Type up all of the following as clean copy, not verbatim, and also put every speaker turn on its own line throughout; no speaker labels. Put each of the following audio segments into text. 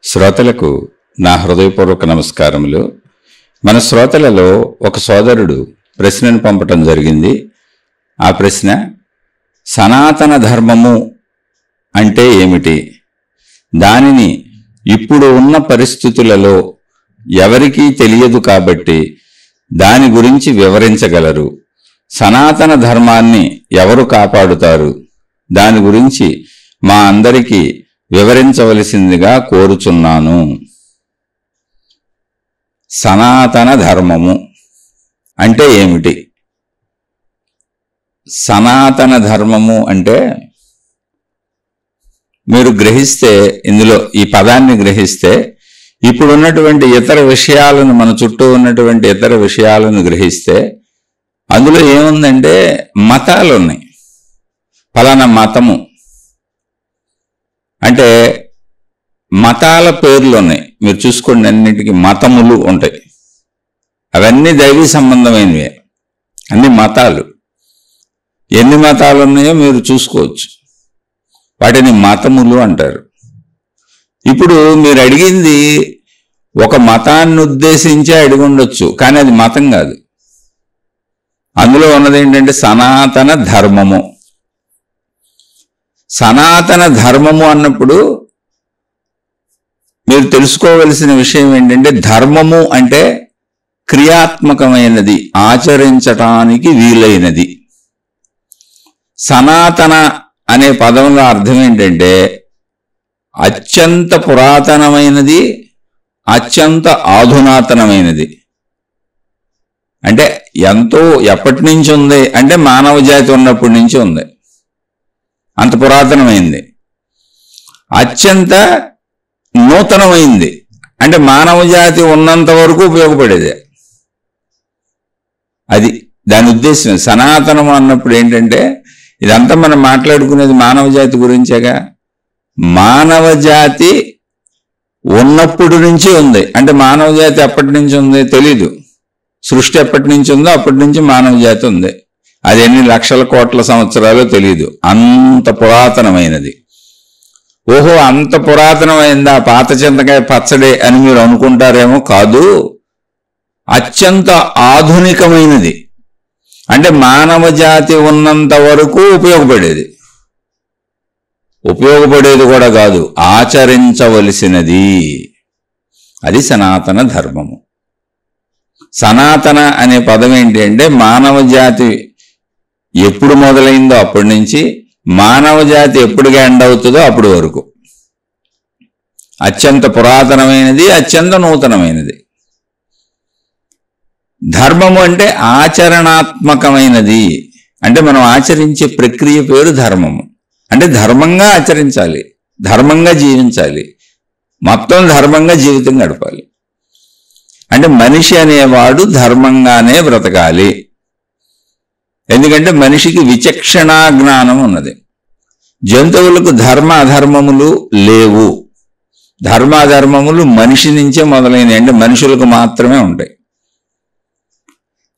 శ్రోతలకు నా హృదయపూర్వక నమస్కారములు. మన శ్రోతలలో ఒక సోదరుడు ప్రశ్నను పంపటం జరిగింది. ఆ ప్రశ్న, సనాతన ధర్మము అంటే ఏమిటి? దానిని ఇప్పుడు ఉన్న పరిస్థితులలో ఎవరికీ తెలియదు కాబట్టి దాని గురించి వివరించగలరు. సనాతన ధర్మాన్ని ఎవరు కాపాడుతారు? దాని గురించి మా అందరికీ వివరించవలసిందిగా కోరుచున్నాను. సనాతన ధర్మము అంటే ఏమిటి? సనాతన ధర్మము అంటే మీరు గ్రహిస్తే, ఇందులో ఈ పదాన్ని గ్రహిస్తే, ఇప్పుడున్నటువంటి ఇతర విషయాలను, మన చుట్టూ ఉన్నటువంటి ఇతర విషయాలను గ్రహిస్తే అందులో ఏముందంటే మతాలు ఉన్నాయి. ఫలానా మతము అంటే మతాల పేర్లు ఉన్నాయి. మీరు చూసుకోండి, అన్నిటికీ మతములు ఉంటాయి. అవన్నీ దైవీ సంబంధమైనవే, అన్ని మతాలు. ఎన్ని మతాలు ఉన్నాయో మీరు చూసుకోవచ్చు. వాటిని మతములు అంటారు. ఇప్పుడు మీరు అడిగింది ఒక మతాన్ని ఉద్దేశించే అడిగి ఉండొచ్చు, కానీ అది మతం కాదు. అందులో ఉన్నది ఏంటంటే సనాతన ధర్మము. సనాతన ధర్మము అన్నప్పుడు మీరు తెలుసుకోవలసిన విషయం ఏంటంటే, ధర్మము అంటే క్రియాత్మకమైనది, ఆచరించటానికి వీలైనది. సనాతన అనే పదంలో అర్థం ఏంటంటే అత్యంత పురాతనమైనది, అత్యంత ఆధునాతనమైనది. అంటే ఎంతో ఎప్పటి నుంచి ఉంది అంటే మానవ జాతి ఉన్నప్పటి నుంచి ఉంది, అంత పురాతనమైంది. అత్యంత నూతనమైంది అంటే మానవ జాతి ఉన్నంత వరకు ఉపయోగపడేది. అది దాని ఉద్దేశం. సనాతనం అన్నప్పుడు ఏంటంటే, ఇదంతా మనం మాట్లాడుకునేది మానవ జాతి గురించేగా. మానవ జాతి ఉన్నప్పుడు నుంచి ఉంది అంటే మానవ జాతి ఎప్పటి నుంచి ఉంది తెలీదు. సృష్టి ఎప్పటి నుంచి ఉందో అప్పటి నుంచి మానవ జాతి ఉంది. అది ఎన్ని లక్షల కోట్ల సంవత్సరాలు తెలియదు, అంత పురాతనమైనది. ఓహో, అంత పురాతనమైందా, పాత చింతకాయ పచ్చడి అని మీరు అనుకుంటారేమో. కాదు, అత్యంత ఆధునికమైనది. అంటే మానవ జాతి ఉన్నంత వరకు ఉపయోగపడేది కూడా కాదు, ఆచరించవలసినది. అది సనాతన ధర్మము. సనాతన అనే పదం ఏంటి అంటే, మానవ జాతి ఎప్పుడు మొదలైందో అప్పటి నుంచి మానవ జాతి ఎప్పుడుగా ఎండ్ అవుతుందో అప్పటి వరకు అత్యంత పురాతనమైనది, అత్యంత నూతనమైనది. ధర్మము అంటే ఆచరణాత్మకమైనది. అంటే మనం ఆచరించే ప్రక్రియ పేరు ధర్మము. అంటే ధర్మంగా ఆచరించాలి, ధర్మంగా జీవించాలి, మొత్తం ధర్మంగా జీవితం గడపాలి. అంటే మనిషి అనేవాడు ధర్మంగానే బ్రతకాలి. ఎందుకంటే మనిషికి విచక్షణా జ్ఞానం ఉన్నది. జంతువులకు ధర్మ అధర్మములు లేవు. ధర్మ అధర్మములు మనిషి నుంచే మొదలైనవి, అంటే మనుషులకు మాత్రమే ఉంటాయి.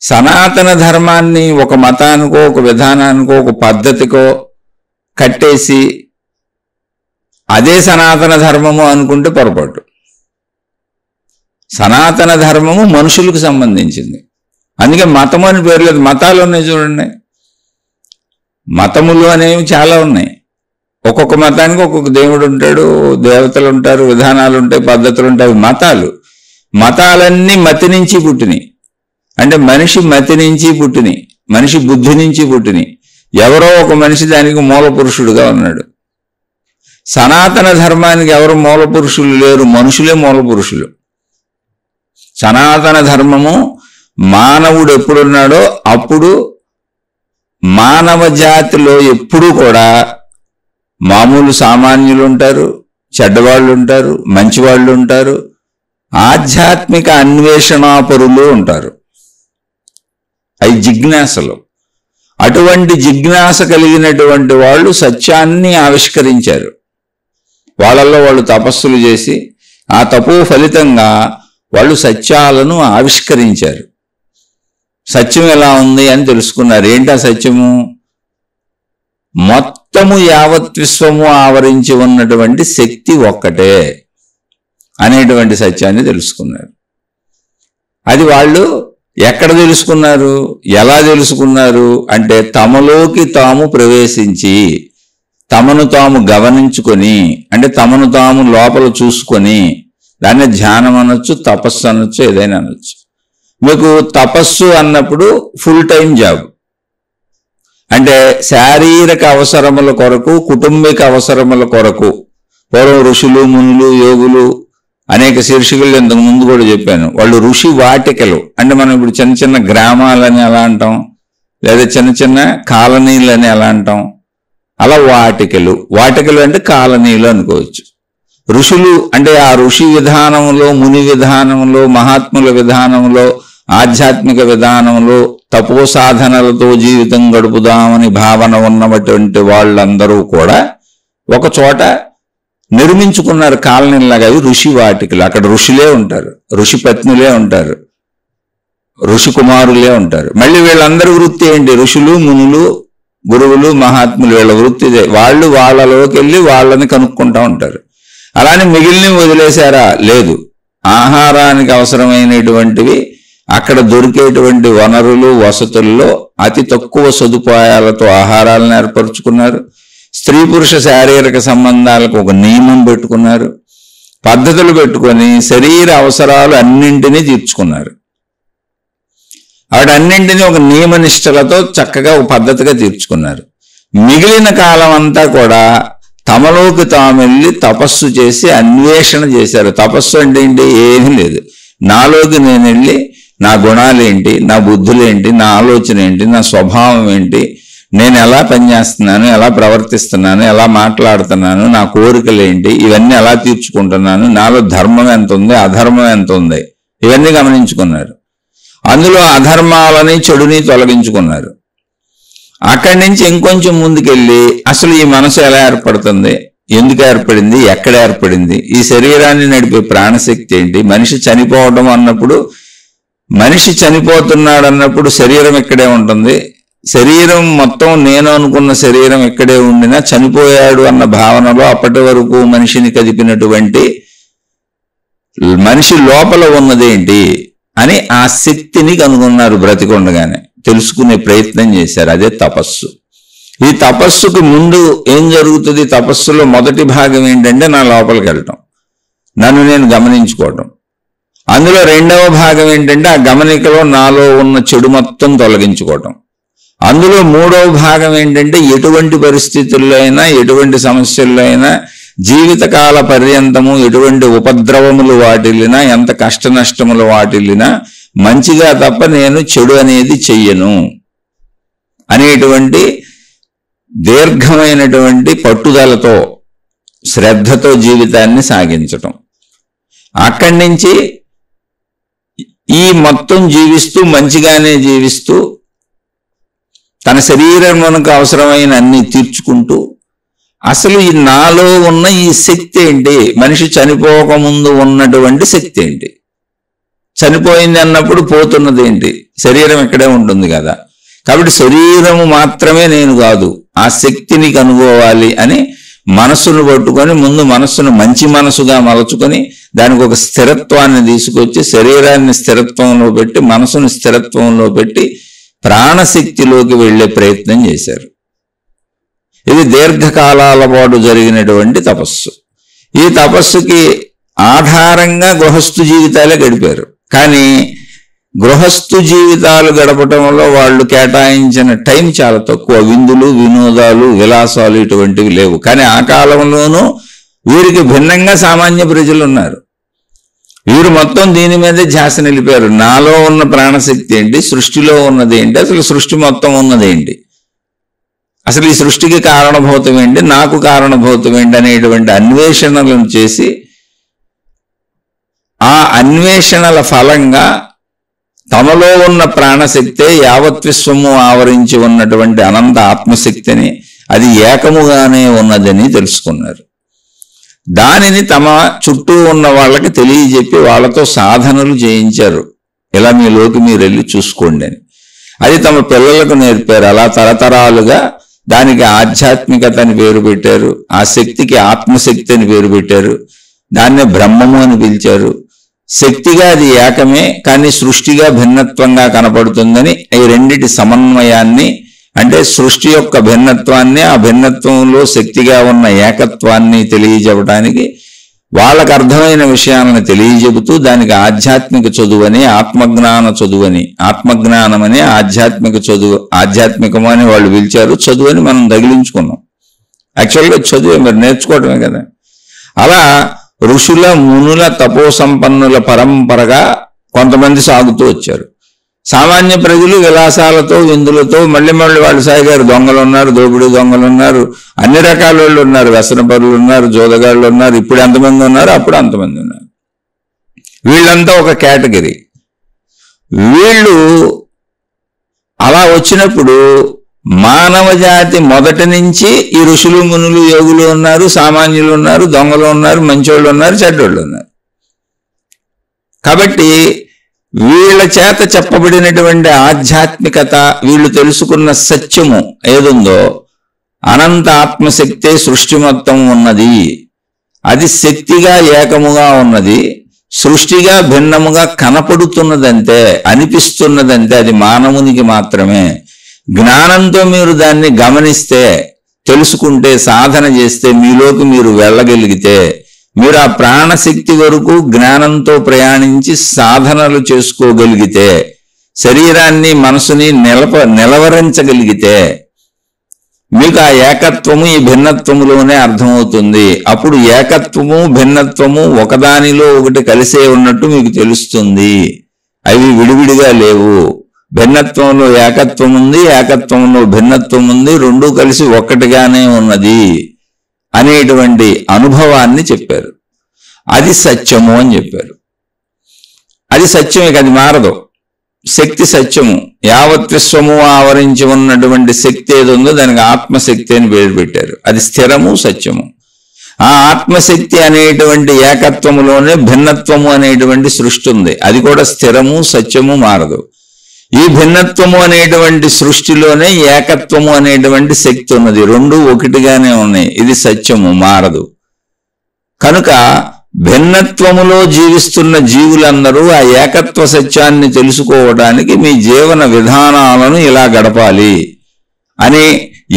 సనాతన ధర్మాన్ని ఒక మతానికో, ఒక విధానానికో, ఒక పద్ధతికో కట్టేసి అదే సనాతన ధర్మము అనుకుంటే పొరపాటు. సనాతన ధర్మము మనుషులకు సంబంధించింది. అందుకే మతము అని పేరు లేదు. మతాలు ఉన్నాయి చూడండి, మతములు అనేవి చాలా ఉన్నాయి. ఒక్కొక్క మతానికి ఒక్కొక్క దేవుడు ఉంటాడు, దేవతలు ఉంటారు, విధానాలు ఉంటాయి, పద్ధతులు ఉంటాయి. మతాలు, మతాలన్నీ మతి నుంచి పుట్టినాయి. అంటే మనిషి మతి నుంచి పుట్టినాయి, మనిషి బుద్ధి నుంచి పుట్టినాయి. ఎవరో ఒక మనిషి దానికి మూల పురుషుడుగా ఉన్నాడు. సనాతన ధర్మానికి ఎవరు మూల పురుషులు లేరు, మనుషులే మూల పురుషులు. సనాతన ధర్మము మానవుడు ఎప్పుడున్నాడో అప్పుడు మానవ జాతిలో ఎప్పుడూ కూడా మామూలు సామాన్యులు ఉంటారు, చెడ్డవాళ్ళు ఉంటారు, మంచివాళ్ళు ఉంటారు, ఆధ్యాత్మిక అన్వేషణాపరులు ఉంటారు. అవి జిజ్ఞాసలు. అటువంటి జిజ్ఞాస కలిగినటువంటి వాళ్ళు సత్యాన్ని ఆవిష్కరించారు. వాళ్ళల్లో వాళ్ళు తపస్సులు చేసి ఆ తపో ఫలితంగా వాళ్ళు సత్యాలను ఆవిష్కరించారు. సత్యం ఎలా ఉంది అని తెలుసుకున్నారు. ఏంటా సత్యము? మొత్తం మొత్తము యావత్ విశ్వము ఆవరించి ఉన్నటువంటి శక్తి ఒక్కటే అనేటువంటి సత్యాన్ని తెలుసుకున్నారు. అది వాళ్ళు ఎక్కడ తెలుసుకున్నారు, ఎలా తెలుసుకున్నారు అంటే తమలోకి తాము ప్రవేశించి తమను తాము గమనించుకొని, అంటే తమను తాము లోపల చూసుకొని, దాన్ని ధ్యానం అనొచ్చు, తపస్సు అనొచ్చు, ఏదైనా అనొచ్చు. మీకు తపస్సు అన్నప్పుడు ఫుల్ టైం జాబ్, అంటే శారీరక అవసరముల కొరకు, కుటుంబిక అవసరముల కొరకు. పూర్వం ఋషులు, మునులు, యోగులు అనేక శీర్షికలు ఇంతకు ముందు కూడా చెప్పాను. వాళ్ళు ఋషి వాటికలు, అంటే మనం ఇప్పుడు చిన్న చిన్న గ్రామాలని ఎలా అంటాం, లేదా చిన్న చిన్న కాలనీలని ఎలా అంటాం, అలా వాటికలు. వాటికలు అంటే కాలనీలు అనుకోవచ్చు. ఋషులు అంటే ఆ ఋషి విధానంలో, ముని విధానంలో, మహాత్ముల విధానంలో, ఆధ్యాత్మిక విధానంలో తపో సాధనలతో జీవితం గడుపుదామని భావన ఉన్నటువంటి వాళ్ళందరూ కూడా ఒక చోట నిర్మించుకున్నారు కాలనీలాగా. అవి ఋషి వాటికలు. అక్కడ ఋషులే ఉంటారు, ఋషి పత్నులే ఉంటారు, ఋషి కుమారులే ఉంటారు. మళ్ళీ వీళ్ళందరి వృత్తి ఏంటి? ఋషులు, మునులు, గురువులు, మహాత్ములు, వీళ్ళ వృత్తి ఇదే. వాళ్ళు వాళ్ళలోకి వెళ్ళి వాళ్ళని కనుక్కుంటూ ఉంటారు. అలానే మిగిలిన వదిలేశారా? లేదు. ఆహారానికి అవసరమైనటువంటివి అక్కడ దొరికేటువంటి వనరులు, వసతుల్లో అతి తక్కువ సదుపాయాలతో ఆహారాలను ఏర్పరచుకున్నారు. స్త్రీ పురుష శారీరక సంబంధాలకు ఒక నియమం పెట్టుకున్నారు, పద్ధతులు పెట్టుకొని శరీర అవసరాలు అన్నింటినీ తీర్చుకున్నారు. వాటన్నింటినీ ఒక నియమనిష్టలతో చక్కగా ఒక పద్ధతిగా తీర్చుకున్నారు. మిగిలిన కాలం అంతా కూడా తమలోకి తాము వెళ్ళి తపస్సు చేసి అన్వేషణ చేశారు. తపస్సు అంటే ఏంటి? ఏమీ లేదు. నాలోకి నేను వెళ్ళి నా గుణాలేంటి, నా బుద్ధులేంటి, నా ఆలోచన ఏంటి, నా స్వభావం ఏంటి, నేను ఎలా పనిచేస్తున్నాను, ఎలా ప్రవర్తిస్తున్నాను, ఎలా మాట్లాడుతున్నాను, నా కోరికలేంటి, ఇవన్నీ ఎలా తీర్చుకుంటున్నాను, నాలో ధర్మం ఎంత ఉంది, అధర్మం ఎంత ఉంది, ఇవన్నీ గమనించుకున్నారు. అందులో అధర్మాలని, చెడుని తొలగించుకున్నారు. అక్కడి నుంచి ఇంకొంచెం ముందుకెళ్ళి అసలు ఈ మనసు ఎలా ఏర్పడుతుంది, ఎందుకు ఏర్పడింది, ఎక్కడ ఏర్పడింది, ఈ శరీరాన్ని నడిపే ప్రాణశక్తి ఏంటి, మనిషి చనిపోవడం అన్నప్పుడు, మనిషి చనిపోతున్నాడు అన్నప్పుడు శరీరం ఇక్కడే ఉంటుంది. శరీరం మొత్తం నేను అనుకున్న శరీరం ఇక్కడే ఉండినా చనిపోయాడు అన్న భావనలో అప్పటి వరకు మనిషిని కదిపినటువంటి మనిషి లోపల ఉన్నదేంటి అని ఆ శక్తిని కనుగొన్నారు. బ్రతికొండగానే తెలుసుకునే ప్రయత్నం చేశారు. అదే తపస్సు. ఈ తపస్సుకు ముందు ఏం జరుగుతుంది? తపస్సులో మొదటి భాగం ఏంటంటే నా లోపలికి వెళ్ళటం, నన్ను నేను గమనించుకోవటం. అందులో రెండవ భాగం ఏంటంటే ఆ గమనికలో నాలో ఉన్న చెడు మొత్తం తొలగించుకోవటం. అందులో మూడవ భాగం ఏంటంటే ఎటువంటి పరిస్థితుల్లో అయినా, ఎటువంటి సమస్యల్లో అయినా, జీవితకాల పర్యంతము ఎటువంటి ఉపద్రవములు వాటిల్లినా, ఎంత కష్ట నష్టములు వాటిల్లినా మంచిగా తప్ప నేను చెడు అనేది చెయ్యను అనేటువంటి దీర్ఘమైనటువంటి పట్టుదలతో, శ్రద్ధతో జీవితాన్ని సాగించటం. అక్కడి నుంచి ఈ మొత్తం జీవిస్తూ, మంచిగానే జీవిస్తూ, తన శరీరమునకు అవసరమైన అన్ని తీర్చుకుంటూ, అసలు ఈ నాలో ఉన్న ఈ శక్తి ఏంటి, మనిషి చనిపోకముందు ఉన్నటువంటి శక్తి ఏంటి, చనిపోయింది అన్నప్పుడు పోతున్నది ఏంటి, శరీరం ఇక్కడే ఉంటుంది కదా, కాబట్టి శరీరము మాత్రమే నేను కాదు, ఆ శక్తిని కనుగోవాలి అని మనస్సును పట్టుకొని ముందు మనస్సును మంచి మనసుగా మలచుకొని దానికి ఒక స్థిరత్వాన్ని తీసుకొచ్చి శరీరాన్ని స్థిరత్వంలో పెట్టి, మనసును స్థిరత్వంలో పెట్టి ప్రాణశక్తిలోకి వెళ్లే ప్రయత్నం చేశారు. ఇది దీర్ఘకాలాల పాటు జరిగినటువంటి తపస్సు. ఈ తపస్సుకి ఆధారంగా గృహస్థు జీవితాలే గడిపారు. కానీ గృహస్థు జీవితాలు గడపటంలో వాళ్ళు కేటాయించిన టైం చాలా తక్కువ. విందులు, వినోదాలు, విలాసాలు ఇటువంటివి లేవు. కానీ ఆ కాలంలోనూ వీరికి భిన్నంగా సామాన్య ప్రజలు ఉన్నారు. వీరు మొత్తం దీని మీదే ధ్యాస నిలిపారు. నాలో ఉన్న ప్రాణశక్తి ఏంటి, సృష్టిలో ఉన్నది ఏంటి, అసలు సృష్టి మొత్తం ఉన్నదేంటి, అసలు ఈ సృష్టికి కారణభూతం ఏంటి, నాకు కారణభూతం ఏంటి అనేటువంటి అన్వేషణలను చేసి ఆ అన్వేషణల ఫలంగా తమలో ఉన్న ప్రాణశక్తే యావత్ విశ్వము ఆవరించి ఉన్నటువంటి అనంత ఆత్మశక్తిని, అది ఏకముగానే ఉన్నదని తెలుసుకున్నారు. దానిని తమ చుట్టూ ఉన్న వాళ్ళకి తెలియజెప్పి వాళ్ళతో సాధనలు చేయించారు. ఇలా మీలోకి మీరు వెళ్ళి చూసుకోండి అని. అది తమ పిల్లలకు నేర్పారు. అలా తరతరాలుగా దానికి ఆధ్యాత్మికత అని పేరు పెట్టారు, ఆ శక్తికి ఆత్మశక్తి అని పేరు పెట్టారు, దాన్నే బ్రహ్మము అని పిలిచారు. శక్తిగా అది ఏకమే, కానీ సృష్టిగా భిన్నత్వంగా కనపడుతుందని ఈ రెండిటి సమన్వయాన్ని, అంటే సృష్టి యొక్క భిన్నత్వాన్ని, ఆ భిన్నత్వంలో శక్తిగా ఉన్న ఏకత్వాన్ని తెలియజెప్పడానికి వాళ్ళకు అర్థమైన విషయాలను తెలియజెబుతూ దానికి ఆధ్యాత్మిక చదువని, ఆత్మజ్ఞాన చదువని, ఆత్మజ్ఞానమని ఆధ్యాత్మిక చదువు, ఆధ్యాత్మికము అని వాళ్ళు పిలిచారు. చదువు అని మనం తగిలించుకున్నాం. యాక్చువల్గా చదువే, మరి నేర్చుకోవటమే కదా. అలా ఋషుల మునుల తపోసంపన్నుల పరంపరగా కొంతమంది సాగుతూ వచ్చారు. సామాన్య ప్రజలు విలాసాలతో విందులతో మళ్ళీ వాళ్ళు సాగారు. దొంగలు ఉన్నారు, దోపిడీ దొంగలు ఉన్నారు, అన్ని రకాల వాళ్ళు ఉన్నారు, వ్యసనపరులు ఉన్నారు, జోదగాళ్ళు ఉన్నారు. ఇప్పుడు ఎంతమంది ఉన్నారు, అప్పుడు అంతమంది ఉన్నారు. వీళ్ళంతా ఒక కేటగిరీ. వీళ్ళు అలా వచ్చినప్పుడు మానవ జాతి మొదటి నుంచి ఈ ఋషులు మునులు యోగులు ఉన్నారు, సామాన్యులు ఉన్నారు, దొంగలు ఉన్నారు, మంచోళ్ళు ఉన్నారు, చెడ్డోళ్ళు ఉన్నారు. కాబట్టి వీళ్ళ చేత చెప్పబడినటువంటి ఆధ్యాత్మికత, వీళ్ళు తెలుసుకున్న సత్యము ఏదుందో, అనంత ఆత్మశక్తే సృష్టి మొత్తం ఉన్నది, అది శక్తిగా ఏకముగా ఉన్నది, సృష్టిగా భిన్నముగా కనపడుతున్నదంటే, అనిపిస్తున్నదంటే అది మానవునికి మాత్రమే. జ్ఞానంతో మీరు దాన్ని గమనిస్తే, తెలుసుకుంటే, సాధన చేస్తే, మీలోకి మీరు వెళ్ళగలిగితే, మీరు ఆ ప్రాణశక్తి వరకు జ్ఞానంతో ప్రయాణించి సాధనలు చేసుకోగలిగితే, శరీరాన్ని మనసుని నిలవరించగలిగితే, మీకు ఆ ఏకత్వము ఈ భిన్నత్వములోనే అర్థమవుతుంది. అప్పుడు ఏకత్వము భిన్నత్వము ఒకదానిలో ఒకటి కలిసే ఉన్నట్టు మీకు తెలుస్తుంది. అవి విడివిడిగా లేవు. భిన్నత్వంలో ఏకత్వం ఉంది, ఏకత్వంలో భిన్నత్వం ఉంది, రెండూ కలిసి ఒక్కటిగానే ఉన్నది అనేటువంటి అనుభవాన్ని చెప్పారు. అది సత్యము అని చెప్పారు. అది సత్యమే, అది మారదు. శక్తి సత్యము. యావత్ విశ్వము ఆవరించి ఉన్నటువంటి శక్తి ఏది ఉందో దానికి ఆత్మశక్తి అని పేరు పెట్టారు. అది స్థిరము, సత్యము. ఆ ఆత్మశక్తి అనేటువంటి ఏకత్వములోనే భిన్నత్వము అనేటువంటి సృష్టి ఉంది. అది కూడా స్థిరము, సత్యము, మారదు. ఈ భిన్నత్వము అనేటువంటి సృష్టిలోనే ఏకత్వము అనేటువంటి శక్తి ఉన్నది. రెండు ఒకటిగానే ఉన్నాయి. ఇది సత్యము, మారదు. కనుక భిన్నత్వములో జీవిస్తున్న జీవులందరూ ఆ ఏకత్వ సత్యాన్ని తెలుసుకోవడానికి మీ జీవన విధానాలను ఇలా గడపాలి అని,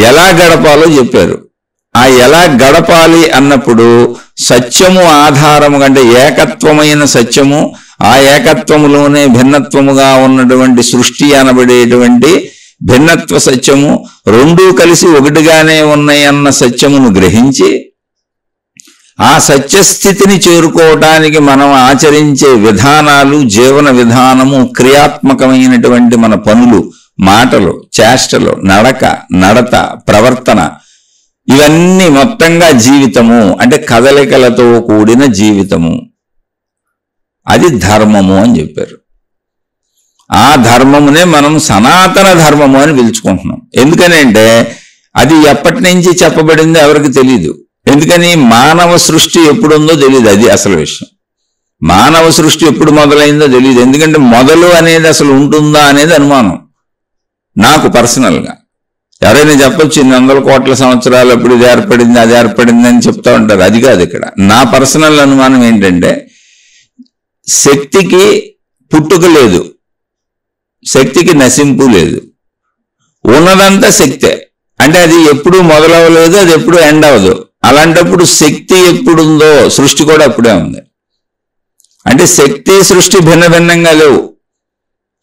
ఎలా గడపాలో చెప్పారు. ఆ ఎలా గడపాలి అన్నప్పుడు సత్యము ఆధారము కంటే ఏకత్వమైన సత్యము, ఆ ఏకత్వములోనే భిన్నత్వముగా ఉన్నటువంటి సృష్టి అనబడేటువంటి భిన్నత్వ సత్యము, రెండూ కలిసి ఒకటిగానే ఉన్నాయన్న సత్యమును గ్రహించి ఆ సత్యస్థితిని చేరుకోవటానికి మనం ఆచరించే విధానాలు, జీవన విధానము, క్రియాత్మకమైనటువంటి మన పనులు, మాటలు, చేష్టలు, నడక, నడత, ప్రవర్తన, ఇవన్నీ మొత్తంగా జీవితము అంటే కదలికలతో కూడిన జీవితము. అది ధర్మము అని చెప్పారు. ఆ ధర్మమునే మనం సనాతన ధర్మము అని పిలుచుకుంటున్నాం. ఎందుకనంటే అది ఎప్పటి నుంచి చెప్పబడిందో ఎవరికి తెలియదు. ఎందుకని? మానవ సృష్టి ఎప్పుడుందో తెలియదు. అది అసలు విషయం. మానవ సృష్టి ఎప్పుడు మొదలైందో తెలియదు. ఎందుకంటే మొదలు అనేది అసలు ఉంటుందా అనేది అనుమానం నాకు పర్సనల్గా. ఎవరైనా చెప్పొచ్చు 100 కోట్ల సంవత్సరాలు అప్పుడు ఇది ఏర్పడింది, అది ఏర్పడింది అని చెప్తా ఉంటారు. అది కాదు ఇక్కడ. నా పర్సనల్ అనుమానం ఏంటంటే శక్తికి పుట్టుక లేదు, శక్తికి నశింపు లేదు. ఉన్నదంతా శక్తే. అంటే అది ఎప్పుడు మొదలవలేదు, అది ఎప్పుడు ఎండ్ అవ్వదు. అలాంటప్పుడు శక్తి ఎప్పుడుందో సృష్టి కూడా అప్పుడే ఉంది. అంటే శక్తి సృష్టి భిన్న భిన్నంగా లేవు.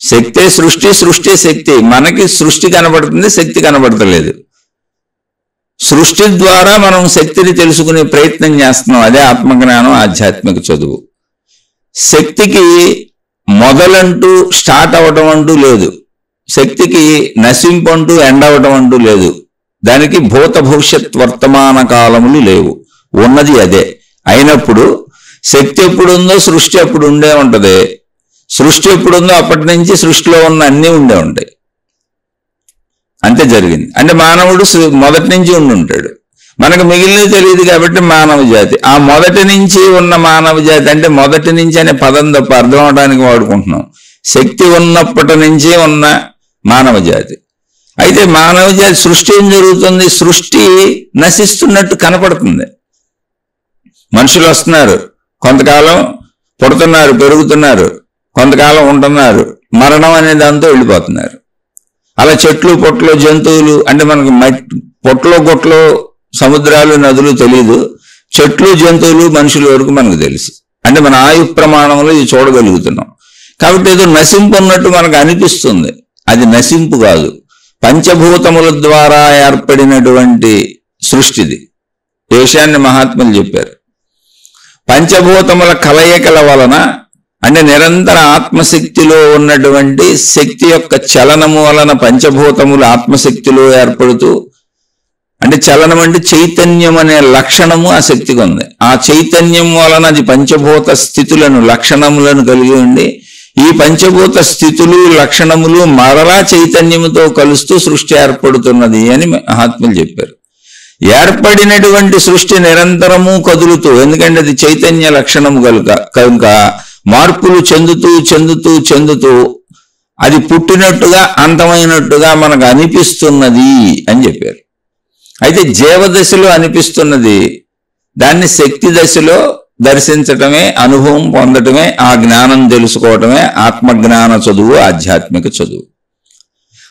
శక్తే సృష్టి, సృష్టి శక్తి. మనకి సృష్టి కనబడుతుంది, శక్తి కనబడతలేదు. సృష్టి ద్వారా మనం శక్తిని తెలుసుకునే ప్రయత్నం చేస్తున్నాం. అదే ఆత్మజ్ఞానం, ఆధ్యాత్మిక చదువు. శక్తికి మొదలంటూ స్టార్ట్ అవ్వటం అంటూ లేదు. శక్తికి నశింపు అంటూ ఎండ్ అవ్వటం అంటూ లేదు. దానికి భూత భవిష్యత్ వర్తమాన కాలములు లేవు. ఉన్నది అదే. అయినప్పుడు శక్తి ఎప్పుడుందో సృష్టి అప్పుడు ఉండే ఉంటది. సృష్టి ఎప్పుడుందో అప్పటి నుంచి సృష్టిలో ఉన్న అన్నీ ఉండే ఉంటాయి. అంతే జరిగింది. అంటే మానవుడు మొదటి నుంచి ఉంటాడు. మనకు మిగిలినది తెలియదు కాబట్టి మానవ జాతి. ఆ మొదటి నుంచి ఉన్న మానవ జాతి అంటే మొదటి నుంచి అనే పదం తప్ప అర్థం అవడానికి వాడుకుంటున్నాం. శక్తి ఉన్నప్పటి నుంచి ఉన్న మానవ జాతి. అయితే మానవ జాతి సృష్టి ఏం జరుగుతుంది? సృష్టి నశిస్తున్నట్టు కనపడుతుంది. మనుషులు వస్తున్నారు, కొంతకాలం పుడుతున్నారు, పెరుగుతున్నారు, కొంతకాలం ఉంటున్నారు, మరణం అనే దాంతో వెళ్ళిపోతున్నారు. అలా చెట్లు పొట్లు జంతువులు, అంటే మనకు పొట్లో గొట్లో సముద్రాలు నదులు తెలియదు, చెట్లు జంతువులు మనుషుల వరకు మనకు తెలుసు. అంటే మన ఆయు ప్రమాణంలో ఇది చూడగలుగుతున్నాం. కాబట్టి ఏదో నశింపు ఉన్నట్టు మనకు అనిపిస్తుంది. అది నశింపు కాదు, పంచభూతముల ద్వారా ఏర్పడినటువంటి సృష్టిది. ఈ విషయాన్ని మహాత్ములు చెప్పారు. పంచభూతముల కలయికల వలన, అంటే నిరంతర ఆత్మశక్తిలో ఉన్నటువంటి శక్తి యొక్క చలనము వలన పంచభూతములు ఆత్మశక్తిలో ఏర్పడుతూ, అంటే చలనం అంటే చైతన్యం అనే లక్షణము ఆ శక్తికి ఉంది. ఆ చైతన్యం వలన అది పంచభూత స్థితులను లక్షణములను కలిగి ఉండి, ఈ పంచభూత స్థితులు లక్షణములు మరలా చైతన్యముతో కలుస్తూ సృష్టి ఏర్పడుతున్నది అని మహాత్ములు చెప్పారు. ఏర్పడినటువంటి సృష్టి నిరంతరము కదులుతూ, ఎందుకంటే అది చైతన్య లక్షణము కనుక మార్పులు చెందుతూ చెందుతూ చెందుతూ అది పుట్టినట్టుగా అంతమైనట్టుగా మనకు అనిపిస్తున్నది అని చెప్పారు. అయితే జీవదశలో అనిపిస్తున్నది, దాన్ని శక్తి దశలో దర్శించటమే, అనుభవం పొందటమే, ఆ జ్ఞానం తెలుసుకోవటమే ఆత్మజ్ఞాన చదువు, ఆధ్యాత్మిక చదువు.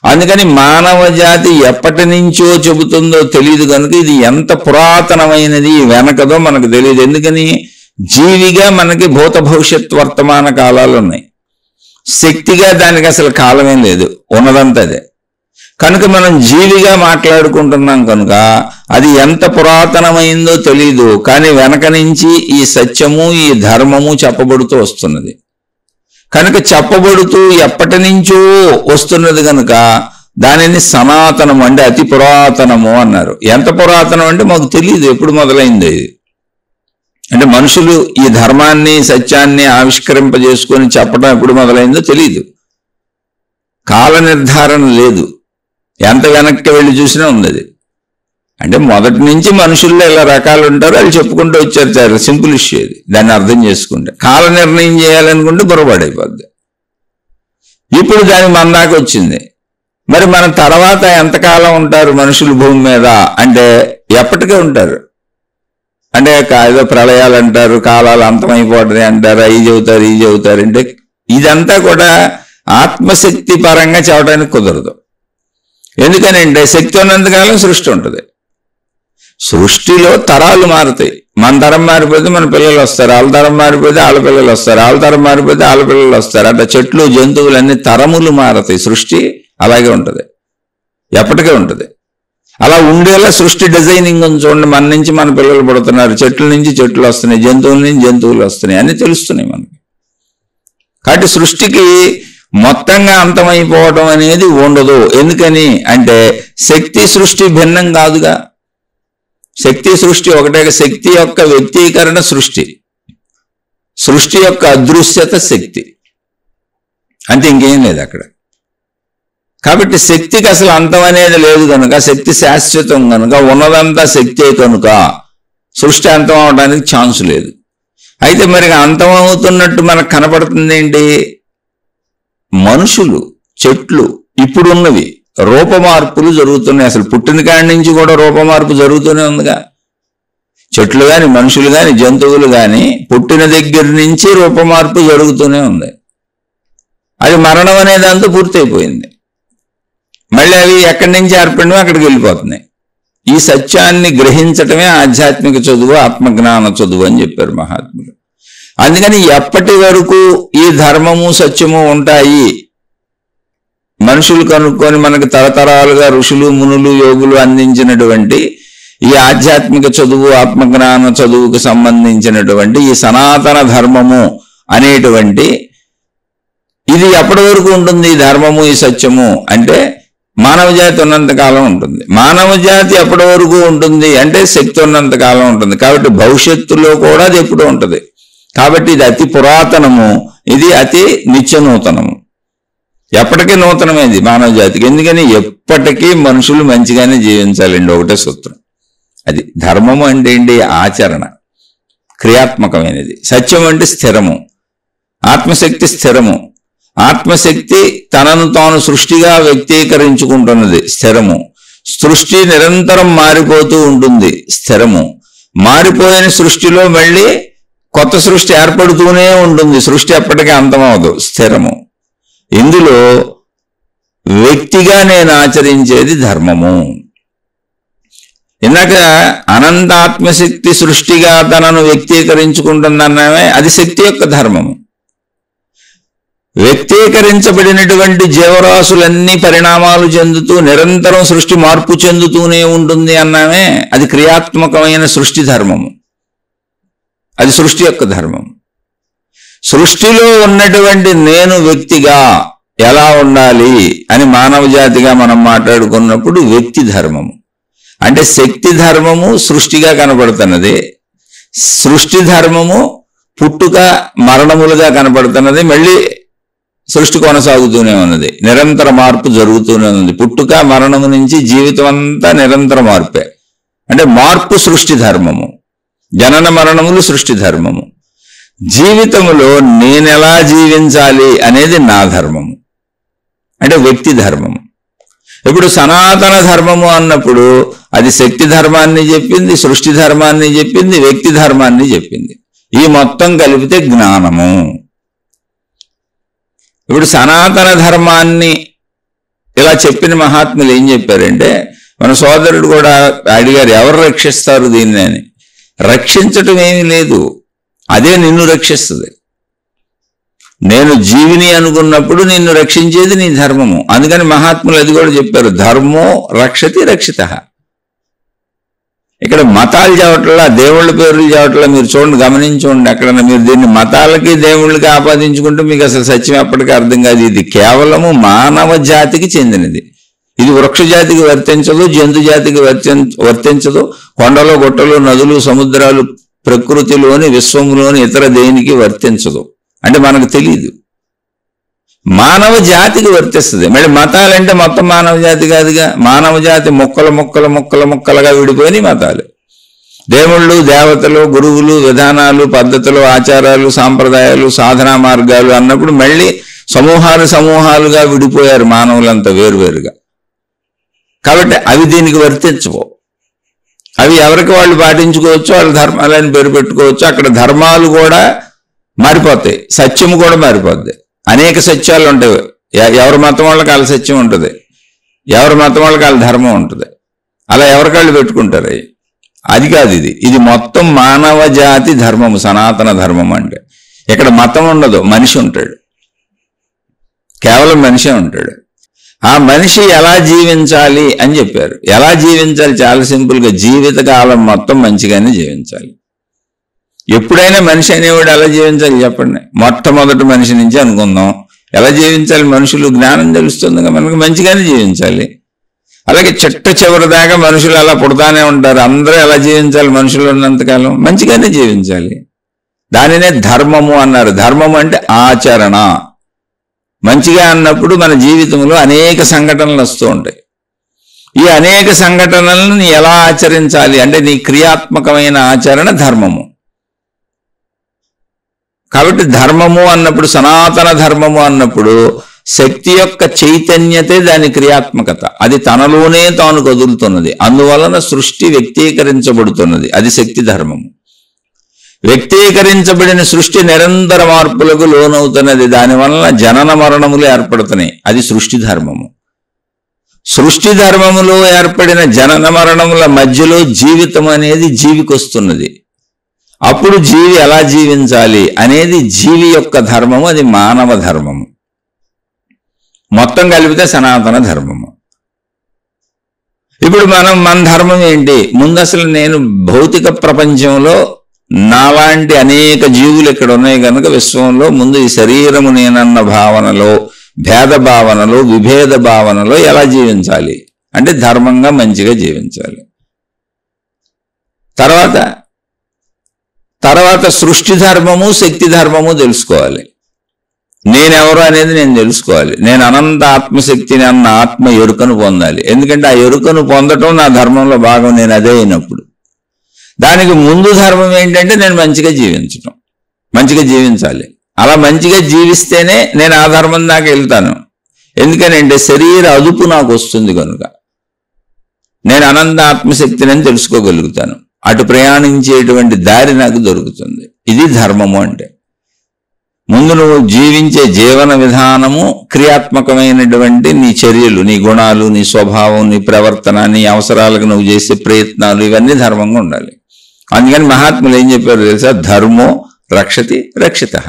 అందుకని మానవ జాతి ఎప్పటి నుంచో చెబుతుందో తెలియదు కనుక ఇది ఎంత పురాతనమైనది వెనకదో మనకు తెలియదు. ఎందుకని? జీవిగా మనకి భూత భవిష్యత్ వర్తమాన కాలాలు ఉన్నాయి, శక్తిగా దానికి అసలు కాలమేం లేదు, ఉన్నదంతా అదే. కనుక మనం జీవిగా మాట్లాడుకుంటున్నాం కనుక అది ఎంత పురాతనమైందో తెలియదు. కానీ వెనక నుంచి ఈ సత్యము, ఈ ధర్మము చెప్పబడుతూ వస్తున్నది. కనుక చెప్పబడుతూ ఎప్పటి నుంచో వస్తున్నది కనుక దానిని సనాతనము, అంటే అతి పురాతనము అన్నారు. ఎంత పురాతనం అంటే మాకు తెలియదు ఎప్పుడు మొదలైంది ఇది. అంటే మనుషులు ఈ ధర్మాన్ని సత్యాన్ని ఆవిష్కరింపజేసుకొని చెప్పడం ఎప్పుడు మొదలైందో తెలియదు. కాల నిర్ధారణ లేదు, ఎంత వెనక్కి వెళ్ళి చూసినా ఉంది అది. అంటే మొదటి నుంచి మనుషుల్లో ఇలా రకాలు ఉంటారు, వాళ్ళు చెప్పుకుంటూ వచ్చారు. చాలా సింపుల్ ఇష్యూ ఇది, దాన్ని అర్థం చేసుకుంటే. కాల నిర్ణయం చేయాలనుకుంటే పొరపాడైపోద్ది. ఇప్పుడు దాని మన దాకా వచ్చింది. మరి మన తర్వాత ఎంతకాలం ఉంటారు మనుషులు భూమి మీద అంటే ఎప్పటికే ఉంటారు. అంటే ఏదో ప్రళయాలు అంటారు, కాలాలు అంతమైపోతుంది అంటారు, అవి చెబుతారు ఇవి చెబుతారు. అంటే ఇదంతా కూడా ఆత్మశక్తి పరంగా చెప్పడానికి కుదరదు. ఎందుకనంటే శక్తి ఉన్నంతకాలం సృష్టి ఉంటుంది. సృష్టిలో తరాలు మారుతాయి. మన తరం మారిపోతే మన పిల్లలు వస్తారు, వాళ్ళ తరం మారిపోతే వాళ్ళ పిల్లలు వస్తారు, వాళ్ళ తరం మారిపోతే వాళ్ళ పిల్లలు వస్తారు. అట్లా చెట్లు జంతువులు అన్ని తరములు మారుతాయి. సృష్టి అలాగే ఉంటుంది, ఎప్పటికే ఉంటుంది. అలా ఉండేలా సృష్టి డిజైనింగ్ ఉంది చూడండి. మన నుంచి మన పిల్లలు పుడుతున్నారు, చెట్ల నుంచి చెట్లు వస్తున్నాయి, జంతువుల నుంచి జంతువులు వస్తున్నాయి, అన్నీ తెలుస్తున్నాయి మనకి. కాబట్టి సృష్టికి మొత్తంగా అంతమైపోవడం అనేది ఉండదు. ఎందుకని అంటే శక్తి సృష్టి భిన్నం కాదుగా. శక్తి సృష్టి ఒకటే. శక్తి యొక్క వ్యక్తీకరణ సృష్టి, సృష్టి యొక్క అదృశ్యత శక్తి, అంటే ఇంకేం లేదు అక్కడ. కాబట్టి శక్తికి అసలు అంతం అనేది లేదు కనుక, శక్తి శాశ్వతం కనుక, ఉన్నదంతా శక్తే కనుక సృష్టి అంతం అవడానికి ఛాన్స్ లేదు. అయితే మరి అంతం అవుతున్నట్టు మనకు కనపడుతుంది ఏంటి? మనుషులు, చెట్లు ఇప్పుడున్నవి రూపమార్పులు జరుగుతున్నాయి. అసలు పుట్టిన కాడి నుంచి కూడా రూపమార్పు జరుగుతూనే ఉందిగా. చెట్లు కానీ మనుషులు కానీ జంతువులు కానీ పుట్టిన దగ్గర నుంచి రూపమార్పు జరుగుతూనే ఉంది. అది మరణం అనే దాంతో పూర్తయిపోయింది. మళ్ళీ అవి ఎక్కడి నుంచి ఏర్పడినో అక్కడికి వెళ్ళిపోతున్నాయి. ఈ సత్యాన్ని గ్రహించటమే ఆధ్యాత్మిక చదువు, ఆత్మజ్ఞాన చదువు అని చెప్పారు మహాత్ములు. అందుకని ఎప్పటి వరకు ఈ ధర్మము సత్యము ఉంటాయి, మనుషులు కనుక్కొని మనకు తరతరాలుగా ఋషులు మునులు యోగులు అందించినటువంటి ఈ ఆధ్యాత్మిక చదువు, ఆత్మజ్ఞాన చదువుకు సంబంధించినటువంటి ఈ సనాతన ధర్మము అనేటువంటి ఇది ఎప్పటి వరకు ఉంటుంది? ఈ ధర్మము ఈ సత్యము అంటే మానవ జాతి ఉన్నంతకాలం ఉంటుంది. మానవ జాతి ఎప్పటి వరకు ఉంటుంది అంటే శక్తి ఉన్నంతకాలం ఉంటుంది. కాబట్టి భవిష్యత్తులో కూడా అది ఎప్పుడూ ఉంటుంది. కాబట్టి ఇది అతి పురాతనము, ఇది అతి నిత్య నూతనము, ఎప్పటికీ నూతనమైంది మానవ జాతికి. ఎందుకని ఎప్పటికీ మనుషులు మంచిగానే జీవించాలండి, ఒకటే సూత్రం. అది ధర్మము అంటే ఏంటి? ఆచరణ, క్రియాత్మకమైనది. సత్యం అంటే స్థిరము, ఆత్మశక్తి స్థిరము, ఆత్మశక్తి తనను తాను సృష్టిగా వ్యక్తీకరించుకుంటున్నది, స్థిరము. సృష్టి నిరంతరం మారిపోతూ ఉంటుంది, స్థిరము. మారిపోయిన సృష్టిలో మళ్ళీ కొత్త సృష్టి ఏర్పడుతూనే ఉంటుంది, సృష్టి ఎప్పటికీ అంతమవదు, స్థిరము. ఇందులో వ్యక్తిగా నేను ఆచరించేది ధర్మము. ఇందాక అనంతాత్మశక్తి సృష్టిగా తనను వ్యక్తీకరించుకుంటుందన్నమే, అది శక్తి యొక్క ధర్మము. వ్యక్తీకరించబడినటువంటి జీవరాశులన్నీ పరిణామాలు చెందుతూ నిరంతరం సృష్టి మార్పు చెందుతూనే ఉంటుంది అన్నామే, అది క్రియాత్మకమైన సృష్టి ధర్మము, అది సృష్టి యొక్క ధర్మం. సృష్టిలో ఉన్నటువంటి నేను వ్యక్తిగా ఎలా ఉండాలి అని మానవ జాతిగా మనం మాట్లాడుకున్నప్పుడు వ్యక్తి ధర్మము అంటే శక్తి ధర్మము సృష్టిగా కనబడుతున్నది, సృష్టి ధర్మము పుట్టుక మరణములుగా కనబడుతున్నది, మళ్ళీ సృష్టి కొనసాగుతూనే ఉన్నది, నిరంతర మార్పు జరుగుతూనే ఉంది. పుట్టుక మరణము నుంచి జీవితం అంతా నిరంతర మార్పే. అంటే మార్పు సృష్టి ధర్మము, జనన మరణములు సృష్టి ధర్మము. జీవితములో నేనెలా జీవించాలి అనేది నా ధర్మము, అంటే వ్యక్తి ధర్మము. ఇప్పుడు సనాతన ధర్మము అన్నప్పుడు అది శక్తి ధర్మాన్ని చెప్పింది, సృష్టి ధర్మాన్ని చెప్పింది, వ్యక్తి ధర్మాన్ని చెప్పింది. ఈ మొత్తం కలిపితే జ్ఞానము. ఇప్పుడు సనాతన ధర్మాన్ని ఇలా చెప్పిన మహాత్ములు ఏం చెప్పారంటే, మన సోదరుడు కూడా అడిగారు ఎవరు రక్షిస్తారు దీన్ని అని. రక్షించటం ఏమీ లేదు, అదే నిన్ను రక్షిస్తుంది. నేను జీవిని అనుకున్నప్పుడు నిన్ను రక్షించేది నీ ధర్మము. అందుకని మహాత్ములు అది కూడా చెప్పారు, ధర్మో రక్షతి రక్షితః. ఇక్కడ మతాలు చెప్పట్లా, దేవుళ్ళ పేర్లు చెప్పట్లా. మీరు చూడండి, గమనించండి, ఎక్కడన్నా మీరు దీన్ని మతాలకి దేవుళ్ళకి ఆపాదించుకుంటే మీకు అసలు సత్యం ఎప్పటికీ అర్థం కాదు. ఇది కేవలము మానవ జాతికి చెందినది. ఇది వృక్ష జాతికి వర్తించదు, జంతు జాతికి వర్తించదు, కొండలు గుట్టలు నదులు సముద్రాలు ప్రకృతిలోని విశ్వంలోని ఇతర దేనికి వర్తించదు. అంటే మనకు తెలియదు, మానవ జాతికి వర్తిస్తుంది. మళ్ళీ మతాలంటే మొత్తం మానవ జాతి కాదుగా, మానవ జాతి ముక్కలుగా విడిపోయినాయి మతాలు. దేవుళ్ళు, దేవతలు, గురువులు, విధానాలు, పద్ధతులు, ఆచారాలు, సాంప్రదాయాలు, సాధనా మార్గాలు అన్నప్పుడు మళ్ళీ సమూహాలుగా విడిపోయారు మానవులంతా వేరువేరుగా. కాబట్టి అవి దీనికి వర్తించవు. అవి ఎవరికి వాళ్ళు పాటించుకోవచ్చు, వాళ్ళ ధర్మాలని పేరు పెట్టుకోవచ్చు. అక్కడ ధర్మాలు కూడా మారిపోతాయి, సత్యము కూడా మారిపోద్ది. అనేక సత్యాలు ఉంటాయి. ఎవరి మతం వాళ్ళకి వాళ్ళ సత్యం ఉంటుంది, ఎవరి మతం వాళ్ళకి వాళ్ళ ధర్మం ఉంటుంది. అలా ఎవరికాళ్ళు పెట్టుకుంటారు. అది కాదు, ఇది మొత్తం మానవ జాతి ధర్మము, సనాతన ధర్మం. అంటే ఇక్కడ మతం ఉండదు, మనిషి ఉంటాడు, కేవలం మనిషే ఉంటాడు. ఆ మనిషి ఎలా జీవించాలి అని చెప్పారు. ఎలా జీవించాలి? చాలా సింపుల్గా, జీవితకాలం మొత్తం మంచిగానే జీవించాలి. ఎప్పుడైనా మనిషి అనేవాడు ఎలా జీవించాలి చెప్పండి? మొట్టమొదటి మనిషి నుంచి అనుకుందాం. ఎలా జీవించాలి? మనుషులు జ్ఞానం తెలుస్తుంది, మనకు మంచిగానే జీవించాలి. అలాగే చివరి దాకా మనుషులు అలా పుడతానే ఉంటారు. అందరూ ఎలా జీవించాలి? మనుషులు ఉన్నంతకాలం మంచిగానే జీవించాలి. దానినే ధర్మము అన్నారు. ధర్మం అంటే ఆచరణ. మంచిగా అన్నప్పుడు మన జీవితంలో అనేక సంఘటనలు వస్తూ ఉంటాయి. ఈ అనేక సంఘటనలను ఎలా ఆచరించాలి అంటే నీ క్రియాత్మకమైన ఆచరణ ధర్మము. కాబట్టి ధర్మము అన్నప్పుడు, సనాతన ధర్మము అన్నప్పుడు శక్తి యొక్క చైతన్యతే దాని క్రియాత్మకత. అది తనలోనే తాను కదులుతున్నది, అందువలన సృష్టి వ్యక్తీకరించబడుతున్నది. అది శక్తి ధర్మము. వ్యక్తీకరించబడిన సృష్టి నిరంతర మార్పులకు లోనవుతున్నది, దానివలన జనన మరణములు ఏర్పడుతున్నాయి. అది సృష్టి ధర్మము. సృష్టి ధర్మములో ఏర్పడిన జనన మరణముల మధ్యలో జీవితం అనేది జీవికొస్తున్నది. అప్పుడు జీవి ఎలా జీవించాలి అనేది జీవి యొక్క ధర్మము, అది మానవ ధర్మము. మొత్తం కలిపితే సనాతన ధర్మము. ఇప్పుడు మన ధర్మం ఏంటి? ముందు అసలు నేను భౌతిక ప్రపంచంలో నాలాంటి అనేక జీవులు ఇక్కడ ఉన్నాయి కనుక విశ్వంలో ముందు ఈ శరీరము నేనన్న భావనలో, భేద భావనలో, విభేద భావనలో ఎలా జీవించాలి అంటే ధర్మంగా మంచిగా జీవించాలి. తర్వాత సృష్టి ధర్మము, శక్తి ధర్మము తెలుసుకోవాలి. నేనెవరు అనేది నేను తెలుసుకోవాలి. నేను అనంత ఆత్మశక్తిని అన్న ఆత్మ ఎరుకను పొందాలి. ఎందుకంటే ఆ ఎరుకను పొందటం నా ధర్మంలో భాగం. నేను అదే అయినప్పుడు దానికి ముందు ధర్మం ఏంటంటే నేను మంచిగా జీవించటం, మంచిగా జీవించాలి. అలా మంచిగా జీవిస్తేనే నేను ఆ ధర్మం దాకా వెళ్తాను. ఎందుకనంటే శరీర అదుపు నాకు వస్తుంది కనుక నేను అనంత ఆత్మశక్తిని తెలుసుకోగలుగుతాను. అటు ప్రయాణించేటువంటి దారి నాకు దొరుకుతుంది. ఇది ధర్మము అంటే. ముందు నువ్వు జీవించే జీవన విధానము, క్రియాత్మకమైనటువంటి నీ చర్యలు, నీ గుణాలు, నీ స్వభావం, నీ ప్రవర్తన, నీ అవసరాలకు నువ్వు చేసే ప్రయత్నాలు, ఇవన్నీ ధర్మంగా ఉండాలి. అందుకని మహాత్ములు ఏం చెప్పారు తెలుసా? ధర్మో రక్షతి రక్షితః.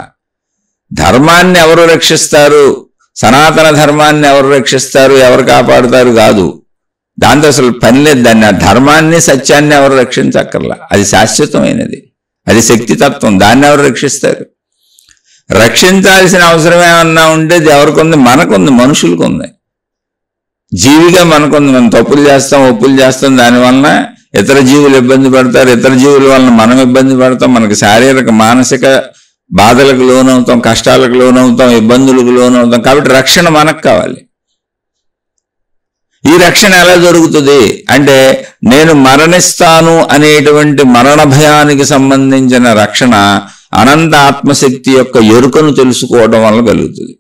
ధర్మాన్ని ఎవరు రక్షిస్తారు? సనాతన ధర్మాన్ని ఎవరు రక్షిస్తారు, ఎవరు కాపాడుతారు కాదు. దాంతో అసలు పని లేదు. దాన్ని, ఆ ధర్మాన్ని, సత్యాన్ని ఎవరు రక్షించక్కర్లా. అది శాశ్వతమైనది, అది శక్తితత్వం. దాన్ని ఎవరు రక్షిస్తారు? రక్షించాల్సిన అవసరం ఏమన్నా ఉంటే ఎవరికి ఉంది? మనకుంది, మనుషులకు ఉంది. జీవిగా మనకుంది. మనం తప్పులు చేస్తాం, ఒప్పులు చేస్తాం. దానివలన ఇతర జీవులు ఇబ్బంది పడతారు, ఇతర జీవుల వలన మనం ఇబ్బంది పడతాం. మనకి శారీరక మానసిక బాధలకు లోనవుతాం, కష్టాలకు లోనవుతాం, ఇబ్బందులకు లోనవుతాం. కాబట్టి రక్షణ మనకు కావాలి. ఈ రక్షణ ఎలా దొరుకుతుంది అంటే నేను మరణిస్తాను అనేటువంటి మరణ భయానికి సంబంధించిన రక్షణ అనంత ఆత్మశక్తి యొక్క ఎరుకను తెలుసుకోవడం వల్ల కలుగుతుంది.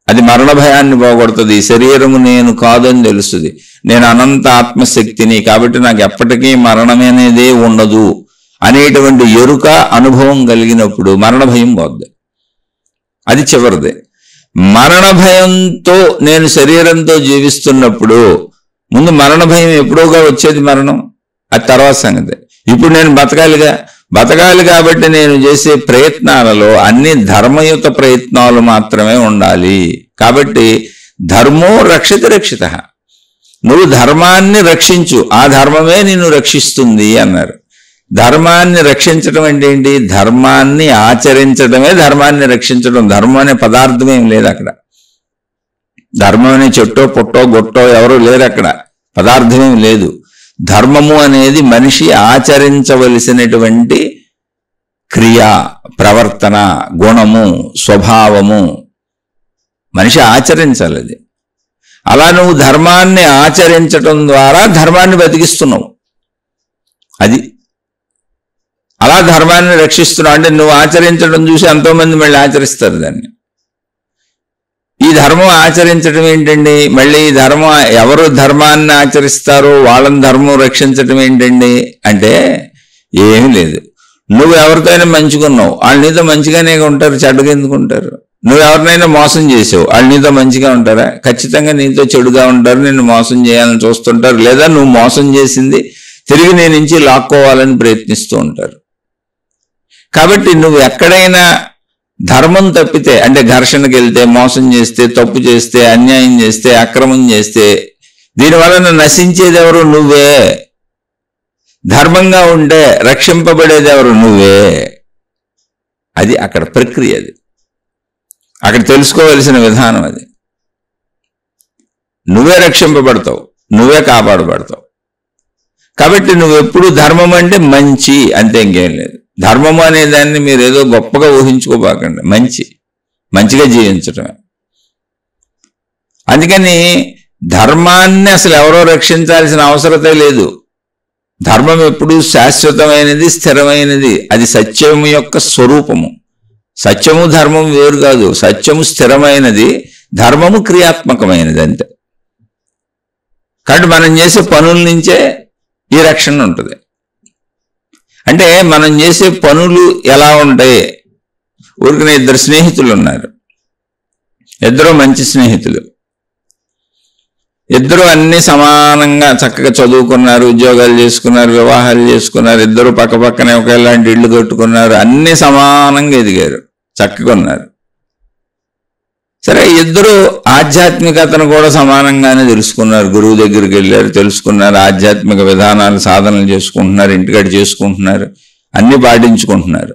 అది మరణ భయాన్ని పోగొడుతుంది. శరీరము నేను కాదని తెలుస్తుంది. నేను అనంత ఆత్మశక్తిని, కాబట్టి నాకు ఎప్పటికీ మరణం అనేదే ఉండదు అనేటువంటి ఎరుక అనుభవం కలిగినప్పుడు మరణ భయం పోద్ది. అది చివరిది. మరణ భయంతో నేను శరీరంతో జీవిస్తున్నప్పుడు ముందు మరణ భయం ఎప్పుడోగా వచ్చేది మరణం, అది తర్వాత సంగతి. ఇప్పుడు నేను బతకాలి కాబట్టి నేను చేసే ప్రయత్నాలలో అన్ని ధర్మయుత ప్రయత్నాలు మాత్రమే ఉండాలి. కాబట్టి ధర్మో రక్షతి రక్షితః. నువ్వు ధర్మాన్ని రక్షించు, ఆ ధర్మమే నిన్ను రక్షిస్తుంది అన్నారు. ధర్మాన్ని రక్షించడం అంటే ఏంటి? ధర్మాన్ని ఆచరించడమే ధర్మాన్ని రక్షించడం. ధర్మం అనే పదార్థం ఏం లేదు అక్కడ. ధర్మం అనే చెట్టో పుట్టో గొట్టో ఎవరూ లేరు అక్కడ. పదార్థమేం లేదు. ధర్మము అనేది మనిషి ఆచరించవలసినటువంటి క్రియ, ప్రవర్తన, గుణము, స్వభావము. మనిషి ఆచరించాలి అది. అలా నువ్వు ధర్మాన్ని ఆచరించటం ద్వారా ధర్మాన్ని బతికిస్తున్నావు. అది అలా ధర్మాన్ని రక్షిస్తున్నావు. అంటే నువ్వు ఆచరించడం చూసి ఎంతోమంది మళ్ళీ ఆచరిస్తారు దాన్ని. ఈ ధర్మం ఆచరించడం ఏంటండి? మళ్ళీ ఈ ధర్మం, ఎవరు ధర్మాన్ని ఆచరిస్తారో వాళ్ళని ధర్మం రక్షించడం ఏంటండి అంటే ఏమీ లేదు. నువ్వు ఎవరితోనైనా మంచిగున్నావు, వాళ్ళు నీతో మంచిగానే ఉంటారు, చెడ్డగా ఎందుకు ఉంటారు? నువ్వు ఎవరినైనా మోసం చేసావు, వాళ్ళు నీతో మంచిగా ఉంటారా? ఖచ్చితంగా నీతో చెడుగా ఉంటారు, నిన్ను మోసం చేయాలని చూస్తుంటారు. లేదా నువ్వు మోసం చేసింది తిరిగి నీ నుంచి లాక్కోవాలని ప్రయత్నిస్తూ ఉంటారు. కాబట్టి నువ్వు ఎక్కడైనా ధర్మం తప్పితే, అంటే ఘర్షణకి వెళ్తే, మోసం చేస్తే, తప్పు చేస్తే, అన్యాయం చేస్తే, అక్రమం చేస్తే, దీనివలన నశించేది ఎవరు? నువ్వే. ధర్మంగా ఉంటే రక్షింపబడేది ఎవరు? నువ్వే. అది అక్కడ ప్రక్రియ. అది అక్కడ తెలుసుకోవలసిన విధానం. అది నువ్వే రక్షింపబడతావు, నువ్వే కాపాడబడతావు. కాబట్టి నువ్వెప్పుడు ధర్మం అంటే మంచి, అంతే, ఇంకేం లేదు. ధర్మము అనే దాన్ని మీరు ఏదో గొప్పగా ఊహించుకోబాకండి. మంచిగా జీవించటమే. అందుకని ధర్మాన్ని అసలు ఎవరో రక్షించాల్సిన అవసరతే లేదు. ధర్మం ఎప్పుడు శాశ్వతమైనది, స్థిరమైనది. అది సత్యము యొక్క స్వరూపము. సత్యము ధర్మం వేరు కాదు. సత్యము స్థిరమైనది, ధర్మము క్రియాత్మకమైనది, అంతే. కాబట్టి మనం చేసే పనుల నుంచే ఈ రక్షణ ఉంటుంది. అంటే మనం చేసే పనులు ఎలా ఉంటాయి? ఊరికనే ఇద్దరు స్నేహితులు ఉన్నారు, ఇద్దరు మంచి స్నేహితులు, ఇద్దరు అన్ని సమానంగా చక్కగా చదువుకున్నారు, ఉద్యోగాలు చేసుకున్నారు, వివాహాలు చేసుకున్నారు, ఇద్దరు పక్క పక్కనే ఒకేలాంటి ఇళ్ళు కట్టుకున్నారు, అన్ని సమానంగా ఎదిగారు, చక్కగా ఉన్నారు. సరే, ఇద్దరు ఆధ్యాత్మికతను కూడా సమానంగానే తెలుసుకున్నారు. గురువు దగ్గరికి వెళ్ళారు, తెలుసుకున్నారు, ఆధ్యాత్మిక విధానాలు, సాధనలు చేసుకుంటున్నారు, ఇంటికాడ చేసుకుంటున్నారు, అన్ని పాటించుకుంటున్నారు.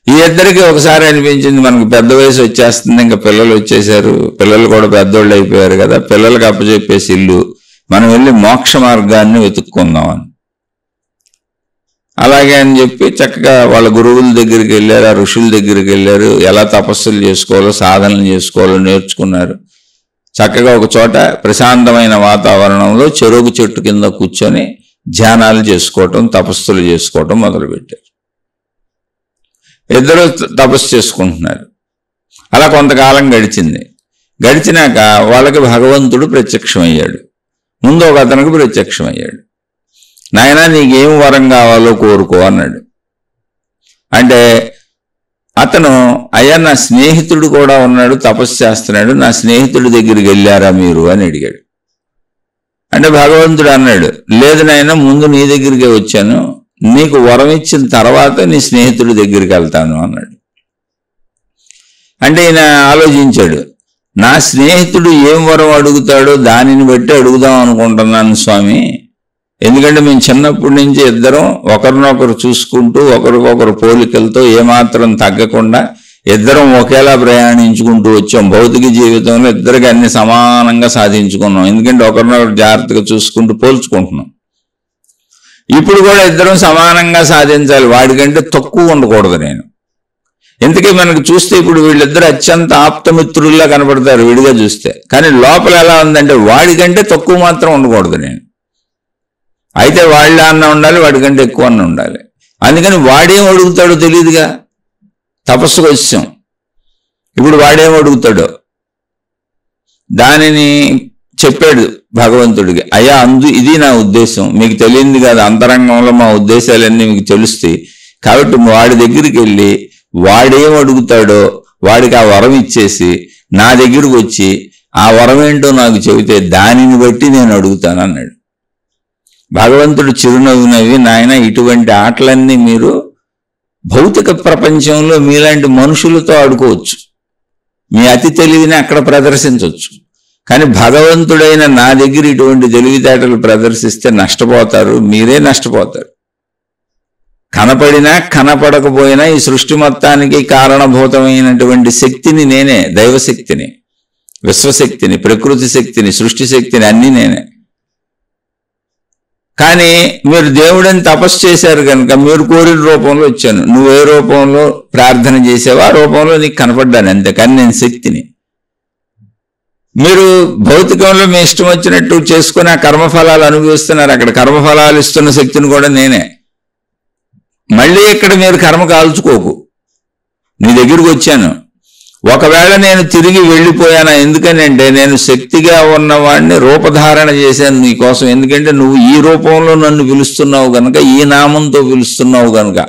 ఈ ఇద్దరికి ఒకసారి అనిపించింది, మనకు పెద్ద వయసు వచ్చేస్తుంది, ఇంకా పిల్లలు వచ్చేసారు, పిల్లలు కూడా పెద్దోళ్ళు అయిపోయారు కదా, పిల్లలకు అప్పచెప్పేసి ఇల్లు, మనం వెళ్ళి మోక్ష మార్గాన్ని వెతుక్కుందాం అని. అలాగే అని చెప్పి చక్కగా వాళ్ళ గురువుల దగ్గరికి వెళ్ళారు, ఆ ఋషుల దగ్గరికి వెళ్ళారు, ఎలా తపస్సులు చేసుకోవాలో, సాధనలు చేసుకోవాలో నేర్చుకున్నారు. చక్కగా ఒక చోట ప్రశాంతమైన వాతావరణంలో చెరుకు చెట్టు కింద కూర్చొని ధ్యానాలు చేసుకోవటం, తపస్సులు చేసుకోవటం మొదలుపెట్టారు. ఇద్దరు తపస్సు చేసుకుంటున్నారు. అలా కొంతకాలం గడిచినాక వాళ్ళకి భగవంతుడు ప్రత్యక్షమయ్యాడు. ముందు ఒక అతనికి ప్రత్యక్షమయ్యాడు. నాయనా నీకేం వరం కావాలో కోరుకో అన్నాడు. అంటే అతను అయ్యా నా స్నేహితుడు కూడా ఉన్నాడు, తపస్సు చేస్తున్నాడు, నా స్నేహితుడి దగ్గరికి వెళ్ళారా మీరు అని అడిగాడు. అంటే భగవంతుడు అన్నాడు, లేదు నాయన ముందు నీ దగ్గరికే వచ్చాను, నీకు వరం ఇచ్చిన తర్వాత నీ స్నేహితుడి దగ్గరికి వెళ్తాను అన్నాడు. అంటే ఈయన ఆలోచించాడు, నా స్నేహితుడు ఏం వరం అడుగుతాడో దానిని బట్టి అడుగుదాం అనుకుంటున్నాను స్వామి. ఎందుకంటే మేము చిన్నప్పటి నుంచి ఇద్దరం ఒకరినొకరు చూసుకుంటూ ఒకరికొకరు పోలికలతో ఏమాత్రం తగ్గకుండా ఇద్దరం ఒకేలా ప్రయాణించుకుంటూ వచ్చాం. భౌతిక జీవితంలో ఇద్దరికి అన్ని సమానంగా సాధించుకున్నాం. ఎందుకంటే ఒకరినొకరు జాగ్రత్తగా చూసుకుంటూ పోల్చుకుంటున్నాం. ఇప్పుడు కూడా ఇద్దరం సమానంగా సాధించాలి, వాడికంటే తక్కువ ఉండకూడదు నేను. ఎందుకే మనకు చూస్తే ఇప్పుడు వీళ్ళిద్దరు అత్యంత ఆప్తమిత్రుల్లా కనపడతారు విడిగా చూస్తే, కానీ లోపల ఎలా ఉందంటే వాడికంటే తక్కువ మాత్రం ఉండకూడదు నేను. అయితే వాళ్ళ అన్న ఉండాలి, వాడికంటే ఎక్కువ అన్న ఉండాలి. అందుకని వాడేం అడుగుతాడో తెలియదుగా, తపస్సుకు వచ్చాం. ఇప్పుడు వాడేం అడుగుతాడో దానిని చెప్పాడు భగవంతుడికి. అయ్యా ఇది నా ఉద్దేశం, మీకు తెలియంది కాదు, అంతరంగంలో మా ఉద్దేశాలన్నీ మీకు తెలుస్తాయి. కాబట్టి వాడి దగ్గరికి వెళ్ళి వాడేం అడుగుతాడో వాడికి ఆ వరం ఇచ్చేసి నా దగ్గరకు వచ్చి ఆ వరం ఏంటో నాకు చెబితే దానిని బట్టి నేను అడుగుతాను అన్నాడు. భగవంతుడు చిరునవ్వు నవ్వి, నాయన ఇటువంటి ఆటలన్నీ మీరు భౌతిక ప్రపంచంలో మీలాంటి మనుషులతో ఆడుకోవచ్చు, మీ అతి తెలివిని అక్కడ ప్రదర్శించవచ్చు. కానీ భగవంతుడైన నా దగ్గర ఇటువంటి తెలివితేటలు ప్రదర్శిస్తే నష్టపోతారు, మీరే నష్టపోతారు. కనపడినా కనపడకపోయినా ఈ సృష్టి మొత్తానికి కారణభూతమైనటువంటి శక్తిని నేనే, దైవశక్తిని, విశ్వశక్తిని, ప్రకృతి శక్తిని, సృష్టి శక్తిని అన్నీ నేనే. కానీ మీరు దేవుడిని తపస్సు చేశారు కనుక మీరు కోరిన రూపంలో వచ్చాను. నువ్వు ఏ రూపంలో ప్రార్థన చేసావో ఆ రూపంలో నీకు కనపడ్డాను అంతే, కానీ నేను శక్తిని. మీరు భౌతికంలో మీ ఇష్టం వచ్చినట్టు చేసుకుని ఆ కర్మఫలాలు అనుభవిస్తున్నారు, అక్కడ కర్మఫలాలు ఇస్తున్న శక్తిని కూడా నేనే. మళ్ళీ ఇక్కడ మీరు కర్మ కాల్చుకోకు, నీ దగ్గరికి వచ్చాను. ఒకవేళ నేను తిరిగి వెళ్ళిపోయానా, ఎందుకనంటే నేను శక్తిగా ఉన్నవాడిని రూపధారణ చేశాను నీకోసం. ఎందుకంటే నువ్వు ఈ రూపంలో నన్ను పిలుస్తున్నావు కనుక, ఈ నామంతో పిలుస్తున్నావు కనుక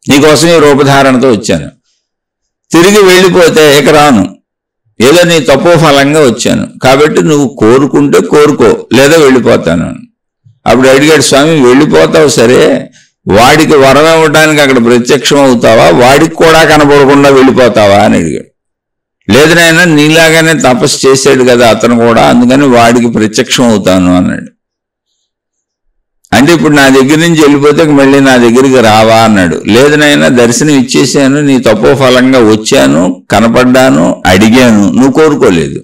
నీకోసం ఈ రూపధారణతో వచ్చాను. తిరిగి వెళ్ళిపోతే ఇక రాను, ఏదో నీ తపోఫలంగా వచ్చాను కాబట్టి నువ్వు కోరుకుంటే కోరుకో, లేదా వెళ్ళిపోతాను. అప్పుడు అడిగాడు, స్వామి వెళ్ళిపోతావు సరే, వాడికి వరం ఇవ్వడానికి అక్కడ ప్రత్యక్షం అవుతావా, వాడికి కూడా కనపడకుండా వెళ్ళిపోతావా అని అడిగాడు. లేదు నాయన నీలాగానే తపస్సు చేశాడు కదా అతను కూడా, అందుకని వాడికి ప్రత్యక్షం అవుతాను అన్నాడు. అంటే ఇప్పుడు నా దగ్గర నుంచి వెళ్ళిపోతే మళ్ళీ నా దగ్గరికి రావా అన్నాడు. లేదు నాయన దర్శనం ఇచ్చేసాను, నీ తపోఫలంగా వచ్చాను, కనపడ్డాను, అడిగాను, నువ్వు కోరుకోలేదు.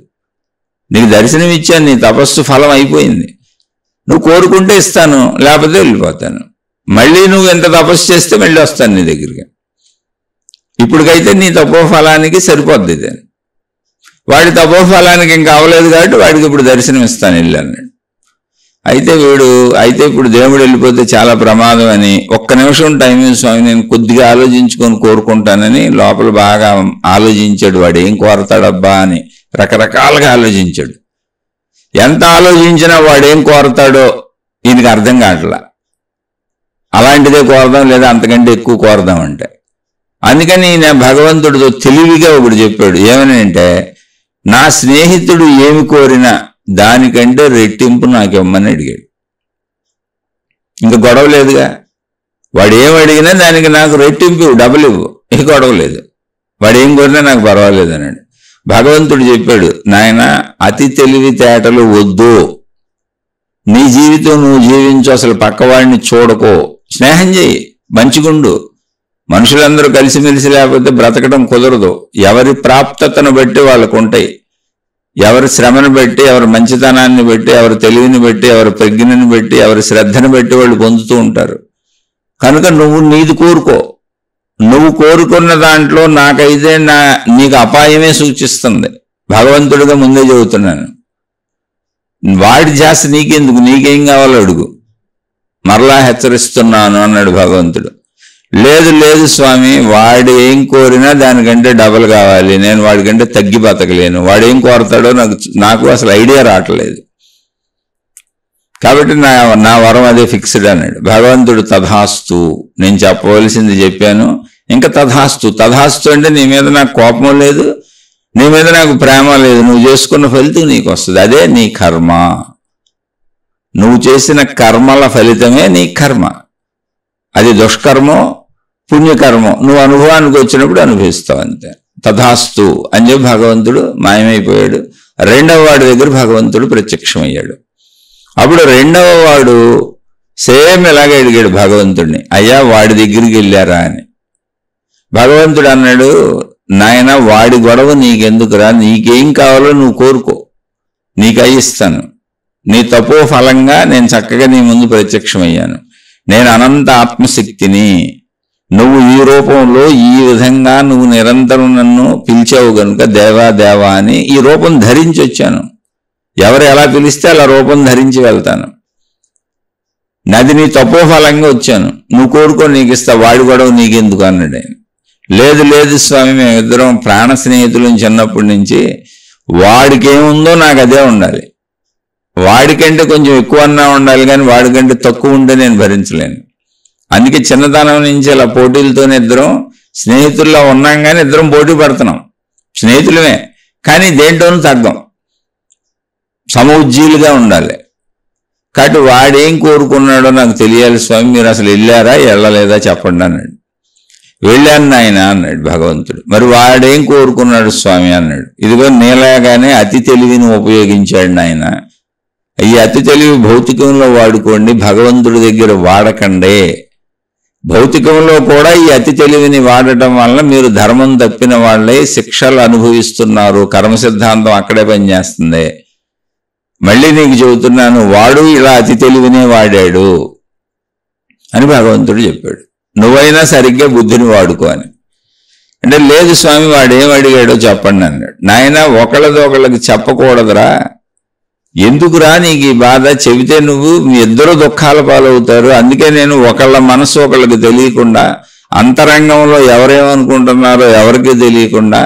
నీకు దర్శనం ఇచ్చాను, నీ తపస్సు ఫలం అయిపోయింది. నువ్వు కోరుకుంటే ఇస్తాను, లేకపోతే వెళ్ళిపోతాను. మళ్ళీ నువ్వు ఎంత తపస్సు చేస్తే మళ్ళీ వస్తాను నీ దగ్గరికి. ఇప్పటికైతే నీ తపోఫలానికి సరిపోద్ది. వాడి తపోఫలానికి ఇంకా అవ్వలేదు కాబట్టి వాడికి ఇప్పుడు దర్శనం ఇస్తాను వెళ్ళి అన్నాడు. అయితే ఇప్పుడు దేవుడు వెళ్ళిపోతే చాలా ప్రమాదం అని, ఒక్క నిమిషం టైం స్వామి నేను కొద్దిగా ఆలోచించుకొని కోరుకుంటానని లోపల బాగా ఆలోచించాడు. వాడు ఏం కోరతాడబ్బా అని రకరకాలుగా ఆలోచించాడు. ఎంత ఆలోచించినా వాడేం కోరతాడో ఈయనకి అర్థం కావట్లా. అలాంటిదే కోరదాం లేదా అంతకంటే ఎక్కువ కోరదాం అంటే. అందుకని నేను భగవంతుడితో తెలివిగా ఒకడు చెప్పాడు. ఏమని అంటే, నా స్నేహితుడు ఏమి కోరినా దానికంటే రెట్టింపు నాకు ఇవ్వమని అడిగాడు. ఇంకా గొడవ లేదుగా, వాడు ఏం అడిగినా దానికి నాకు రెట్టింపు డబుల్ ఇవ్వు, ఇక గొడవ లేదు. వాడు ఏం కోరినా నాకు పర్వాలేదు అన్నాడు. భగవంతుడు చెప్పాడు, నాయన అతి తెలివితేటలు వద్దు, నీ జీవితం నువ్వు జీవించు, అసలు పక్కవాడిని చూడకో, స్నేహం చేయి, మంచిగుండు. మనుషులందరూ కలిసిమెలిసి లేకపోతే బ్రతకడం కుదరదు. ఎవరి ప్రాప్తతను బట్టి వాళ్ళకు ఉంటాయి, ఎవరి శ్రమను బట్టి, ఎవరి మంచితనాన్ని బట్టి, ఎవరి తెలివిని బట్టి, ఎవరి ప్రజ్ఞని బట్టి, ఎవరి శ్రద్ధను బట్టి వాళ్ళు పొందుతూ ఉంటారు. కనుక నువ్వు నీది కోరుకో. నువ్వు కోరుకున్న దాంట్లో నాకైతే నీకు అపాయమే సూచిస్తుంది, భగవంతుడిగా ముందే చెబుతున్నాను. వాడి జాస్ నీకెందుకు, నీకేం కావాలో అడుగు, మరలా హెచ్చరిస్తున్నాను అన్నాడు భగవంతుడు. లేదు లేదు స్వామి, వాడు ఏం కోరినా దానికంటే డబల్ కావాలి, నేను వాడికంటే తగ్గి బతకలేను, వాడు ఏం కోరతాడో నాకు అసలు ఐడియా రావట్లేదు, కాబట్టి నా వరం అదే ఫిక్స్డ్ అన్నాడు. భగవంతుడు తథాస్తు, నేను చెప్పవలసింది చెప్పాను, ఇంకా తథాస్తు. తథాస్తు అంటే నీ మీద నాకు కోపం లేదు, నీ మీద నాకు ప్రేమ లేదు, నువ్వు చేసుకున్న ఫలితం నీకు వస్తుంది, అదే నీ కర్మ. నువ్వు చేసిన కర్మల ఫలితమే నీ కర్మ. అది దుష్కర్మో పుణ్యకర్మో నువ్వు అనుభవానికి వచ్చినప్పుడు అనుభవిస్తావు, అంతే. తథాస్తు అని చెప్పి భగవంతుడు మాయమైపోయాడు. రెండవ వాడి దగ్గర భగవంతుడు ప్రత్యక్షమయ్యాడు. అప్పుడు రెండవ వాడు సేమ్ ఇలాగే అడిగాడు భగవంతుడిని, అయ్యా వాడి దగ్గరికి వెళ్ళారా అని. భగవంతుడు అన్నాడు, నాయన వాడి గొడవ నీకెందుకురా, నీకేం కావాలో నువ్వు కోరుకో, నీకు అయిస్తాను. నీ తపో ఫలంగా నేను చక్కగా నీ ముందు ప్రత్యక్షమయ్యాను. నేను అనంత ఆత్మశక్తిని, నువ్వు ఈ రూపంలో ఈ విధంగా నువ్వు నిరంతరం నన్ను పిలిచావు గనుక దేవా దేవా అని ఈ రూపం ధరించి వచ్చాను. ఎవరు ఎలా పిలిస్తే అలా రూపం ధరించి వెళ్తాను. నది నీ తపోఫలంగా వచ్చాను, నువ్వు కోరుకో నీకు ఇస్తా, వాడి గొడవ నీకెందుకు అన్నాడు ఆయన. లేదు లేదు స్వామి, మేమిద్దరం ప్రాణ స్నేహితులు చిన్నప్పటి నుంచి, వాడికి ఏముందో నాకు అదే ఉండాలి, వాడికంటే కొంచెం ఎక్కువ అన్నా ఉండాలి కానీ వాడికంటే తక్కువ ఉంటే నేను భరించలేను. అందుకే చిన్నతనం నుంచి అలా పోటీలతోనే ఇద్దరం స్నేహితుల్లో ఉన్నాం, కానీ ఇద్దరం పోటీ పడుతున్నాం, స్నేహితులమే కానీ దేంట్లోనూ తగ్గం, సమౌజ్జీలుగా ఉండాలి. కాబట్టి వాడేం కోరుకున్నాడో నాకు తెలియాలి స్వామి, మీరు అసలు వెళ్ళారా వెళ్ళలేదా చెప్పండి అన్నాడు. వెళ్ళాను నాయన అన్నాడు భగవంతుడు. మరి వాడేం కోరుకున్నాడు స్వామి అన్నాడు. ఇదిగో నీలాగానే అతి తెలివిని ఉపయోగించాడు నాయన. ఈ అతి తెలివి భౌతికంలో వాడుకోండి, భగవంతుడి దగ్గర వాడకండే. భౌతికంలో కూడా ఈ అతి తెలివిని వాడటం వల్ల మీరు ధర్మం తప్పిన వాళ్ళే శిక్షలు అనుభవిస్తున్నారు, కర్మ సిద్ధాంతం అక్కడే పనిచేస్తుంది. మళ్ళీ నీకు చెబుతున్నాను, వాడు ఇలా అతి తెలివినే వాడాడు అని భగవంతుడు చెప్పాడు. నువ్వైనా సరిగ్గా బుద్ధిని వాడుకో అని. అంటే లేదు స్వామి, వాడేం అడిగాడో చెప్పండి అన్నాడు. నాయన ఒకళ్ళది ఒకళ్ళకి చెప్పకూడదురా, ఎందుకురా నీకు ఈ బాధ, చెబితే నువ్వు మీ ఇద్దరు దుఃఖాల పాలవుతారు. అందుకే నేను ఒకళ్ళ మనసు ఒకళ్ళకి తెలియకుండా, అంతరంగంలో ఎవరేమనుకుంటున్నారో ఎవరికి తెలియకుండా,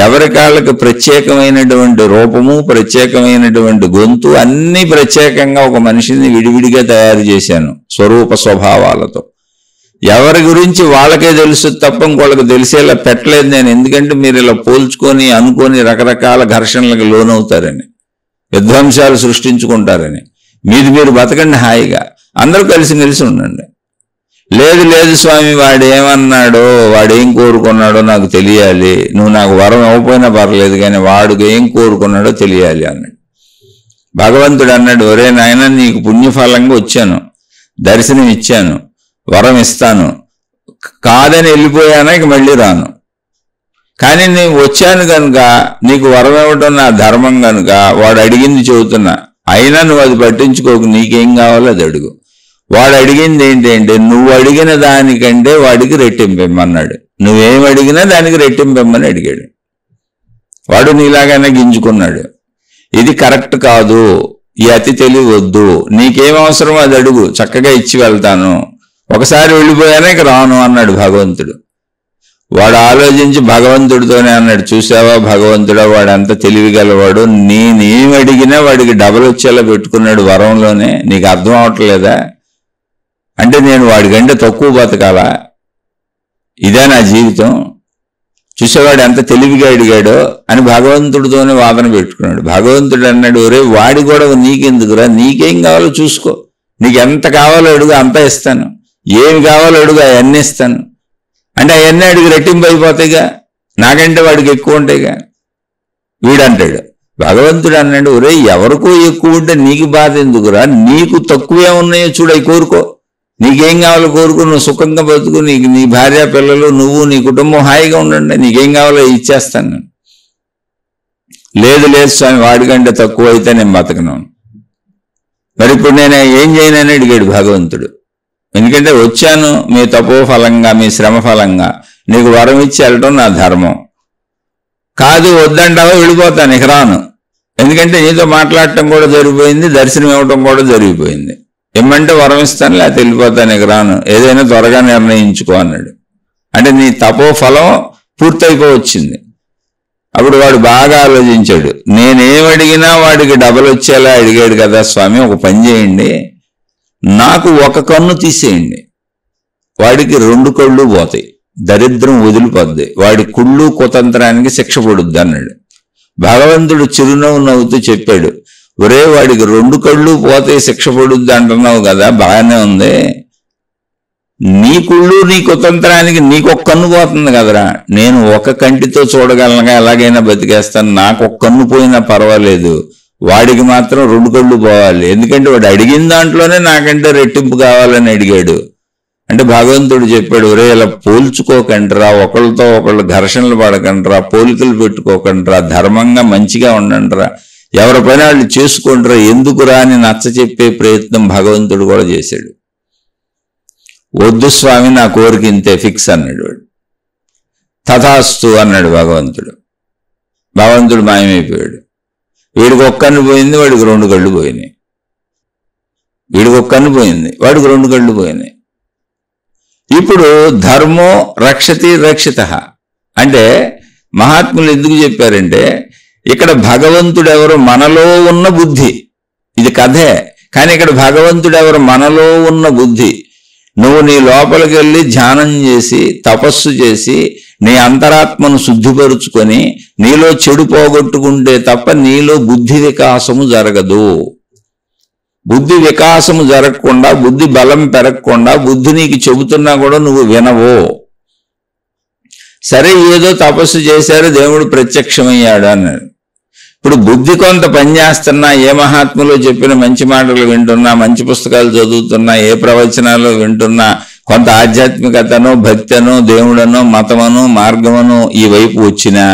ఎవరికాళ్ళకి ప్రత్యేకమైనటువంటి రూపము, ప్రత్యేకమైనటువంటి గొంతు, అన్ని ప్రత్యేకంగా ఒక మనిషిని విడివిడిగా తయారు చేశాను స్వరూప స్వభావాలతో. ఎవరి గురించి వాళ్ళకే తెలుసు తప్ప ఇంకోళ్ళకి తెలిసేలా పెట్టలేదు నేను. ఎందుకంటే మీరు ఇలా పోల్చుకొని అనుకొని రకరకాల ఘర్షణలకు లోనవుతారని, విధ్వంసాలు సృష్టించుకుంటారని. మీది మీరు బతకండి హాయిగా, అందరూ కలిసి ఉండండి. లేదు లేదు స్వామి, వాడు ఏమన్నాడో, వాడేం కోరుకున్నాడో నాకు తెలియాలి, నువ్వు నాకు వరం ఇవ్వకపోయినా పర్లేదు కానీ వాడికి ఏం కోరుకున్నాడో తెలియాలి అన్నాడు. భగవంతుడు అన్నాడు, ఒరే నాయన, నీకు పుణ్యఫలంగా వచ్చాను, దర్శనం ఇచ్చాను, వరం ఇస్తాను, కాదని వెళ్ళిపోయానా ఇక మళ్ళీ రాను. కానీ నేను వచ్చాను కనుక నీకు వరం ఇవ్వటం నా ధర్మం కనుక వాడు అడిగింది చెబుతున్నా, అయినా నువ్వు అది పట్టించుకోకు, నీకేం కావాలో అది అడుగు. వాడు అడిగింది ఏంటంటే నువ్వు అడిగిన దానికంటే వాడికి రెట్టింపెమ్మన్నాడు. నువ్వేం అడిగినా దానికి రెట్టింపెమ్మని అడిగాడు. వాడు నీలాగానే గింజుకున్నాడు. ఇది కరెక్ట్ కాదు, ఈ అతి తెలివి వద్దు, నీకేం అవసరమో అది అడుగు, చక్కగా ఇచ్చి వెళ్తాను, ఒకసారి వెళ్ళిపోయానే ఇక రాను అన్నాడు భగవంతుడు. వాడు ఆలోచించి భగవంతుడితోనే అన్నాడు, చూసావా భగవంతుడా, వాడు అంత తెలివిగలవాడు, నేనేం అడిగినా వాడికి డబల్ వచ్చేలా పెట్టుకున్నాడు వరంలోనే, నీకు అర్థం అవట్లేదా? అంటే నేను వాడికంటే తక్కువ బతకాలా? ఇదే నా జీవితం? చూసేవాడు ఎంత తెలివిగా అడిగాడో అని భగవంతుడితోనే వాదన పెట్టుకున్నాడు. భగవంతుడు అన్నాడు, ఒరే వాడి గొడవ నీకెందుకురా, నీకేం కావాలో చూసుకో, నీకు ఎంత కావాలో అడుగు అంతా ఇస్తాను, ఏమి కావాలో అడుగు అవన్నీ ఇస్తాను. అంటే అవన్నీ అడిగి రెట్టింపు అయిపోతాయిగా, నాకంటే వాడికి ఎక్కువ ఉంటాయిగా. వీడంటాడు, భగవంతుడు అన్నాడు, ఒరే ఎవరికో ఎక్కువ ఉంటే నీకు బాధ ఎందుకురా, నీకు తక్కువే ఉన్నాయో చూడయి కోరుకో, నీకేం కావాలో కోరుకో, నువ్వు సుఖంగా బతుకు, నీకు నీ భార్య పిల్లలు నువ్వు నీ కుటుంబం హాయిగా ఉండండి, నీకేం కావాలో ఇచ్చేస్తాను నేను. లేదు లేదు స్వామి, వాడికంటే తక్కువ అయితే నేను బతకను. మరి ఇప్పుడు నేను ఏం చేయనని అడిగాడు భగవంతుడు. ఎందుకంటే వచ్చాను మీ తపో ఫలంగా, మీ శ్రమ ఫలంగా, నీకు వరం ఇచ్చి వెళ్ళటం నా ధర్మం. కాదు వద్దంటావా వెళ్ళిపోతాను, ఇక రాను. ఎందుకంటే నీతో మాట్లాడటం కూడా జరిగిపోయింది, దర్శనం ఇవ్వటం కూడా జరిగిపోయింది. ఇమ్మంటే వరం ఇస్తాను, లేకపోతే వెళ్ళిపోతాను, ఇక రాను, ఏదైనా త్వరగా నిర్ణయించుకో అన్నాడు. అంటే నీ తపో ఫలం పూర్తయిపోవచ్చింది. అప్పుడు వాడు బాగా ఆలోచించాడు. నేనేమడిగినా వాడికి డబల్ వచ్చేలా అడిగాడు కదా స్వామి, ఒక పని చేయండి, నాకు ఒక కన్ను తీసేయండి, వాడికి 2 కళ్ళు పోతాయి, దరిద్రం వదిలిపోద్ది, వాడి కుళ్ళు కుతంత్రానికి శిక్ష పడుద్ది అన్నాడు. భగవంతుడు చిరునవ్వు నవ్వుతూ చెప్పాడు, ఒరే వాడికి 2 కళ్ళు పోతే శిక్ష పడుద్ది అంటున్నావు కదా, బాగానే ఉంది, నీ కుళ్ళు నీ కుతంత్రానికి నీకొక కన్ను పోతుంది కదరా, నేను ఒక కంటితో చూడగలనుగా ఎలాగైనా బతికేస్తాను, నాకు ఒక కన్ను పోయినా పర్వాలేదు, వాడికి మాత్రం 2 కళ్ళు పోవాలి, ఎందుకంటే వాడు అడిగిన దాంట్లోనే నాకంటే రెట్టింపు కావాలని అడిగాడు. అంటే భగవంతుడు చెప్పాడు, ఒరే ఇలా పోల్చుకోకండిరా, ఒకళ్ళతో ఒకళ్ళు ఘర్షణలు పడకండిరా, పోలికలు పెట్టుకోకండిరా, ధర్మంగా మంచిగా ఉండండిరా, ఎవరి పని వాళ్ళు చేసుకోండిరా, ఎందుకురా అని నచ్చ చెప్పే ప్రయత్నం భగవంతుడు కూడా చేశాడు. వద్దు స్వామి, నా కోరిక ఇంతే ఫిక్స్ అన్నాడు వాడు. తథాస్తు అన్నాడు భగవంతుడు. భగవంతుడు మాయమైపోయాడు. వీడికి ఒక్క కన్ను పోయింది, వాడికి 2 కళ్ళు పోయినాయి. వీడికి ఒక్క కన్ను పోయింది, వాడికి 2 కళ్ళు పోయినాయి. ఇప్పుడు ధర్మో రక్షతి రక్షిత అంటే మహాత్ములు ఎందుకు చెప్పారంటే, ఇక్కడ భగవంతుడు ఎవరు, మనలో ఉన్న బుద్ధి, ఇది కథే, కానీ ఇక్కడ భగవంతుడు ఎవరు, మనలో ఉన్న బుద్ధి. నువ్వు నీ లోపలికి వెళ్ళి ధ్యానం చేసి తపస్సు చేసి నీ అంతరాత్మను శుద్ధిపరుచుకొని నీలో చెడు పోగొట్టుకుంటే తప్ప నీలో బుద్ధి వికాసము జరగదు. బుద్ధి వికాసము జరగకుండా, బుద్ధి బలం పెరగకుండా, బుద్ధి నీకు చెబుతున్నా కూడా నువ్వు వినవు. సరే ఏదో తపస్సు చేశారు, దేవుడు ప్రత్యక్షమయ్యాడు అన్నాడు. ఇప్పుడు బుద్ధి కొంత పనిచేస్తున్నా, ఏ మహాత్ములు చెప్పిన మంచి మాటలు వింటున్నా, మంచి పుస్తకాలు చదువుతున్నా, ఏ ప్రవచనాలు వింటున్నా, కొంత ఆధ్యాత్మికతను, భక్తను, దేవుడను, మతమను, మార్గమను ఈ వైపు వచ్చినా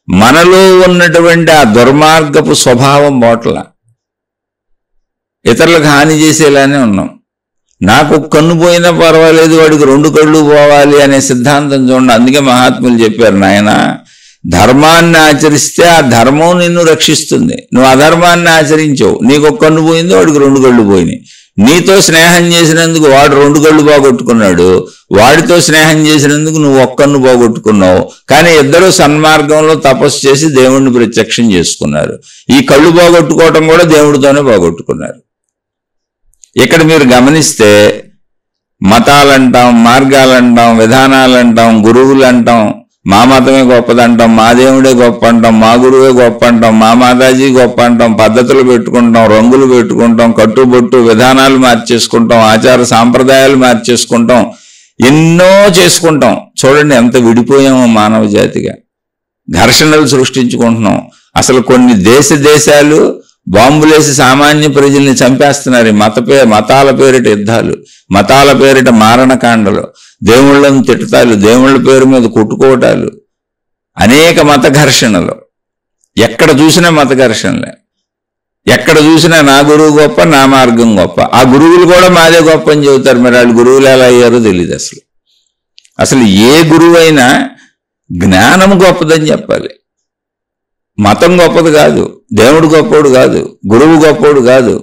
మనలో ఉన్నటువంటి ఆ దుర్మార్గపు స్వభావం బోట్ల ఇతరులకు హాని చేసేలానే ఉన్నాం. నాకు కన్ను పోయినా పర్వాలేదు, వాడికి 2 కళ్ళు పోవాలి అనే సిద్ధాంతం చూడండి. అందుకే మహాత్ములు చెప్పారు, నాయన ధర్మాన్ని ఆచరిస్తే ఆ ధర్మం నిన్ను రక్షిస్తుంది, నువ్వు అధర్మాన్ని ఆచరించావు, నీకు 1 కన్ను పోయింది, వాడికి 2 కళ్ళు పోయినాయి. నీతో స్నేహం చేసినందుకు వాడు 2 కళ్ళు పోగొట్టుకున్నాడు, వాడితో స్నేహం చేసినందుకు నువ్వు 1 కన్ను పోగొట్టుకున్నావు. కానీ ఇద్దరు సన్మార్గంలో తపస్సు చేసి దేవుణ్ణి ప్రత్యక్షం చేసుకున్నారు. ఈ కళ్ళు పోగొట్టుకోవటం కూడా దేవుడితోనే పోగొట్టుకున్నారు. ఇక్కడ మీరు గమనిస్తే మతాలంటాం, మార్గాలంటాం, విధానాలంటాం, గురువులు అంటాం, మా మతమే గొప్పదంటాం, మా దేవుడే గొప్ప అంటాం, మా గురువే గొప్ప అంటాం, మా మాతాజీ గొప్ప అంటాం, పద్ధతులు పెట్టుకుంటాం, రంగులు పెట్టుకుంటాం, కట్టుబొట్టు విధానాలు మార్చేసుకుంటాం, ఆచార సాంప్రదాయాలు మార్చేసుకుంటాం, ఎన్నో చేసుకుంటాం. చూడండి ఎంత విడిపోయామో మానవ జాతిగా, ఘర్షణలు సృష్టించుకుంటున్నాం. అసలు కొన్ని దేశాలు బాంబులేసి సామాన్య ప్రజల్ని చంపేస్తున్నారు. మతాల పేరిట యుద్ధాలు, మతాల పేరిట మారణకాండలు, దేవుళ్ళను తిట్టుతాలు, దేవుళ్ళ పేరు మీద కొట్టుకోవటాలు, అనేక మత ఘర్షణలు. ఎక్కడ చూసినా మత ఘర్షణలే, ఎక్కడ చూసినా నా గురువు గొప్ప, నా మార్గం గొప్ప. ఆ గురువులు కూడా మాదే గొప్ప అని చెబుతారు. మరి వాళ్ళు గురువులు ఎలా అయ్యారో తెలియదు. అసలు ఏ గురువు అయినా జ్ఞానం గొప్పదని చెప్పాలి. మతం గొప్పది కాదు, దేవుడు గొప్పోడు కాదు, గురువు గొప్పోడు కాదు,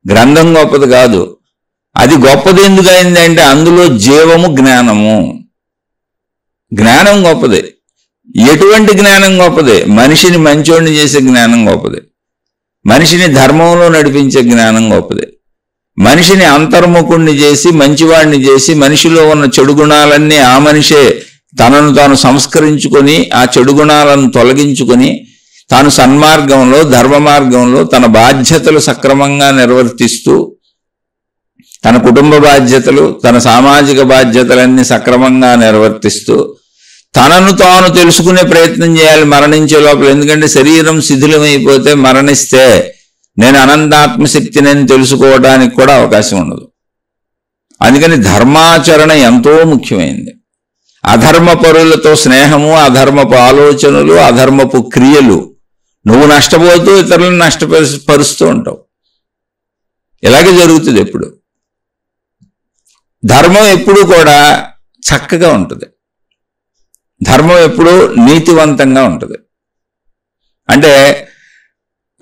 గ్రంథం గొప్పది కాదు. అది గొప్పది ఎందుకు అయిందంటే అందులో జీవము, జ్ఞానము. జ్ఞానం గొప్పది. ఎటువంటి జ్ఞానం గొప్పది? మనిషిని మంచోడిని చేసే జ్ఞానం గొప్పది, మనిషిని ధర్మంలో నడిపించే జ్ఞానం గొప్పది, మనిషిని అంతర్ముఖుణ్ణి చేసి మంచివాడిని చేసి మనిషిలో ఉన్న చెడు గుణాలన్నీ ఆ మనిషే తనను తాను సంస్కరించుకొని ఆ చెడు గుణాలను తొలగించుకొని తాను సన్మార్గంలో, ధర్మ మార్గంలో తన బాధ్యతలు సక్రమంగా నిర్వర్తిస్తూ, తన కుటుంబ బాధ్యతలు, తన సామాజిక బాధ్యతలన్నీ సక్రమంగా నిర్వర్తిస్తూ తనను తాను తెలుసుకునే ప్రయత్నం చేయాలి మరణించే లోపల. ఎందుకంటే శరీరం శిథిలమైపోతే, మరణిస్తే నేను అనంతాత్మశక్తిని తెలుసుకోవడానికి కూడా అవకాశం ఉండదు. అందుకని ధర్మాచరణ ఎంతో ముఖ్యమైనది. అధర్మ పరులతో స్నేహము, అధర్మపు ఆలోచనలు, అధర్మపు క్రియలు, నువ్వు నష్టపోతూ ఇతరులను నష్టపరుస్తూ ఉంటావు. ఇలాగే జరుగుతుంది. ఎప్పుడు ధర్మం ఎప్పుడూ కూడా చక్కగా ఉంటుంది, ధర్మం ఎప్పుడూ నీతివంతంగా ఉంటుంది. అంటే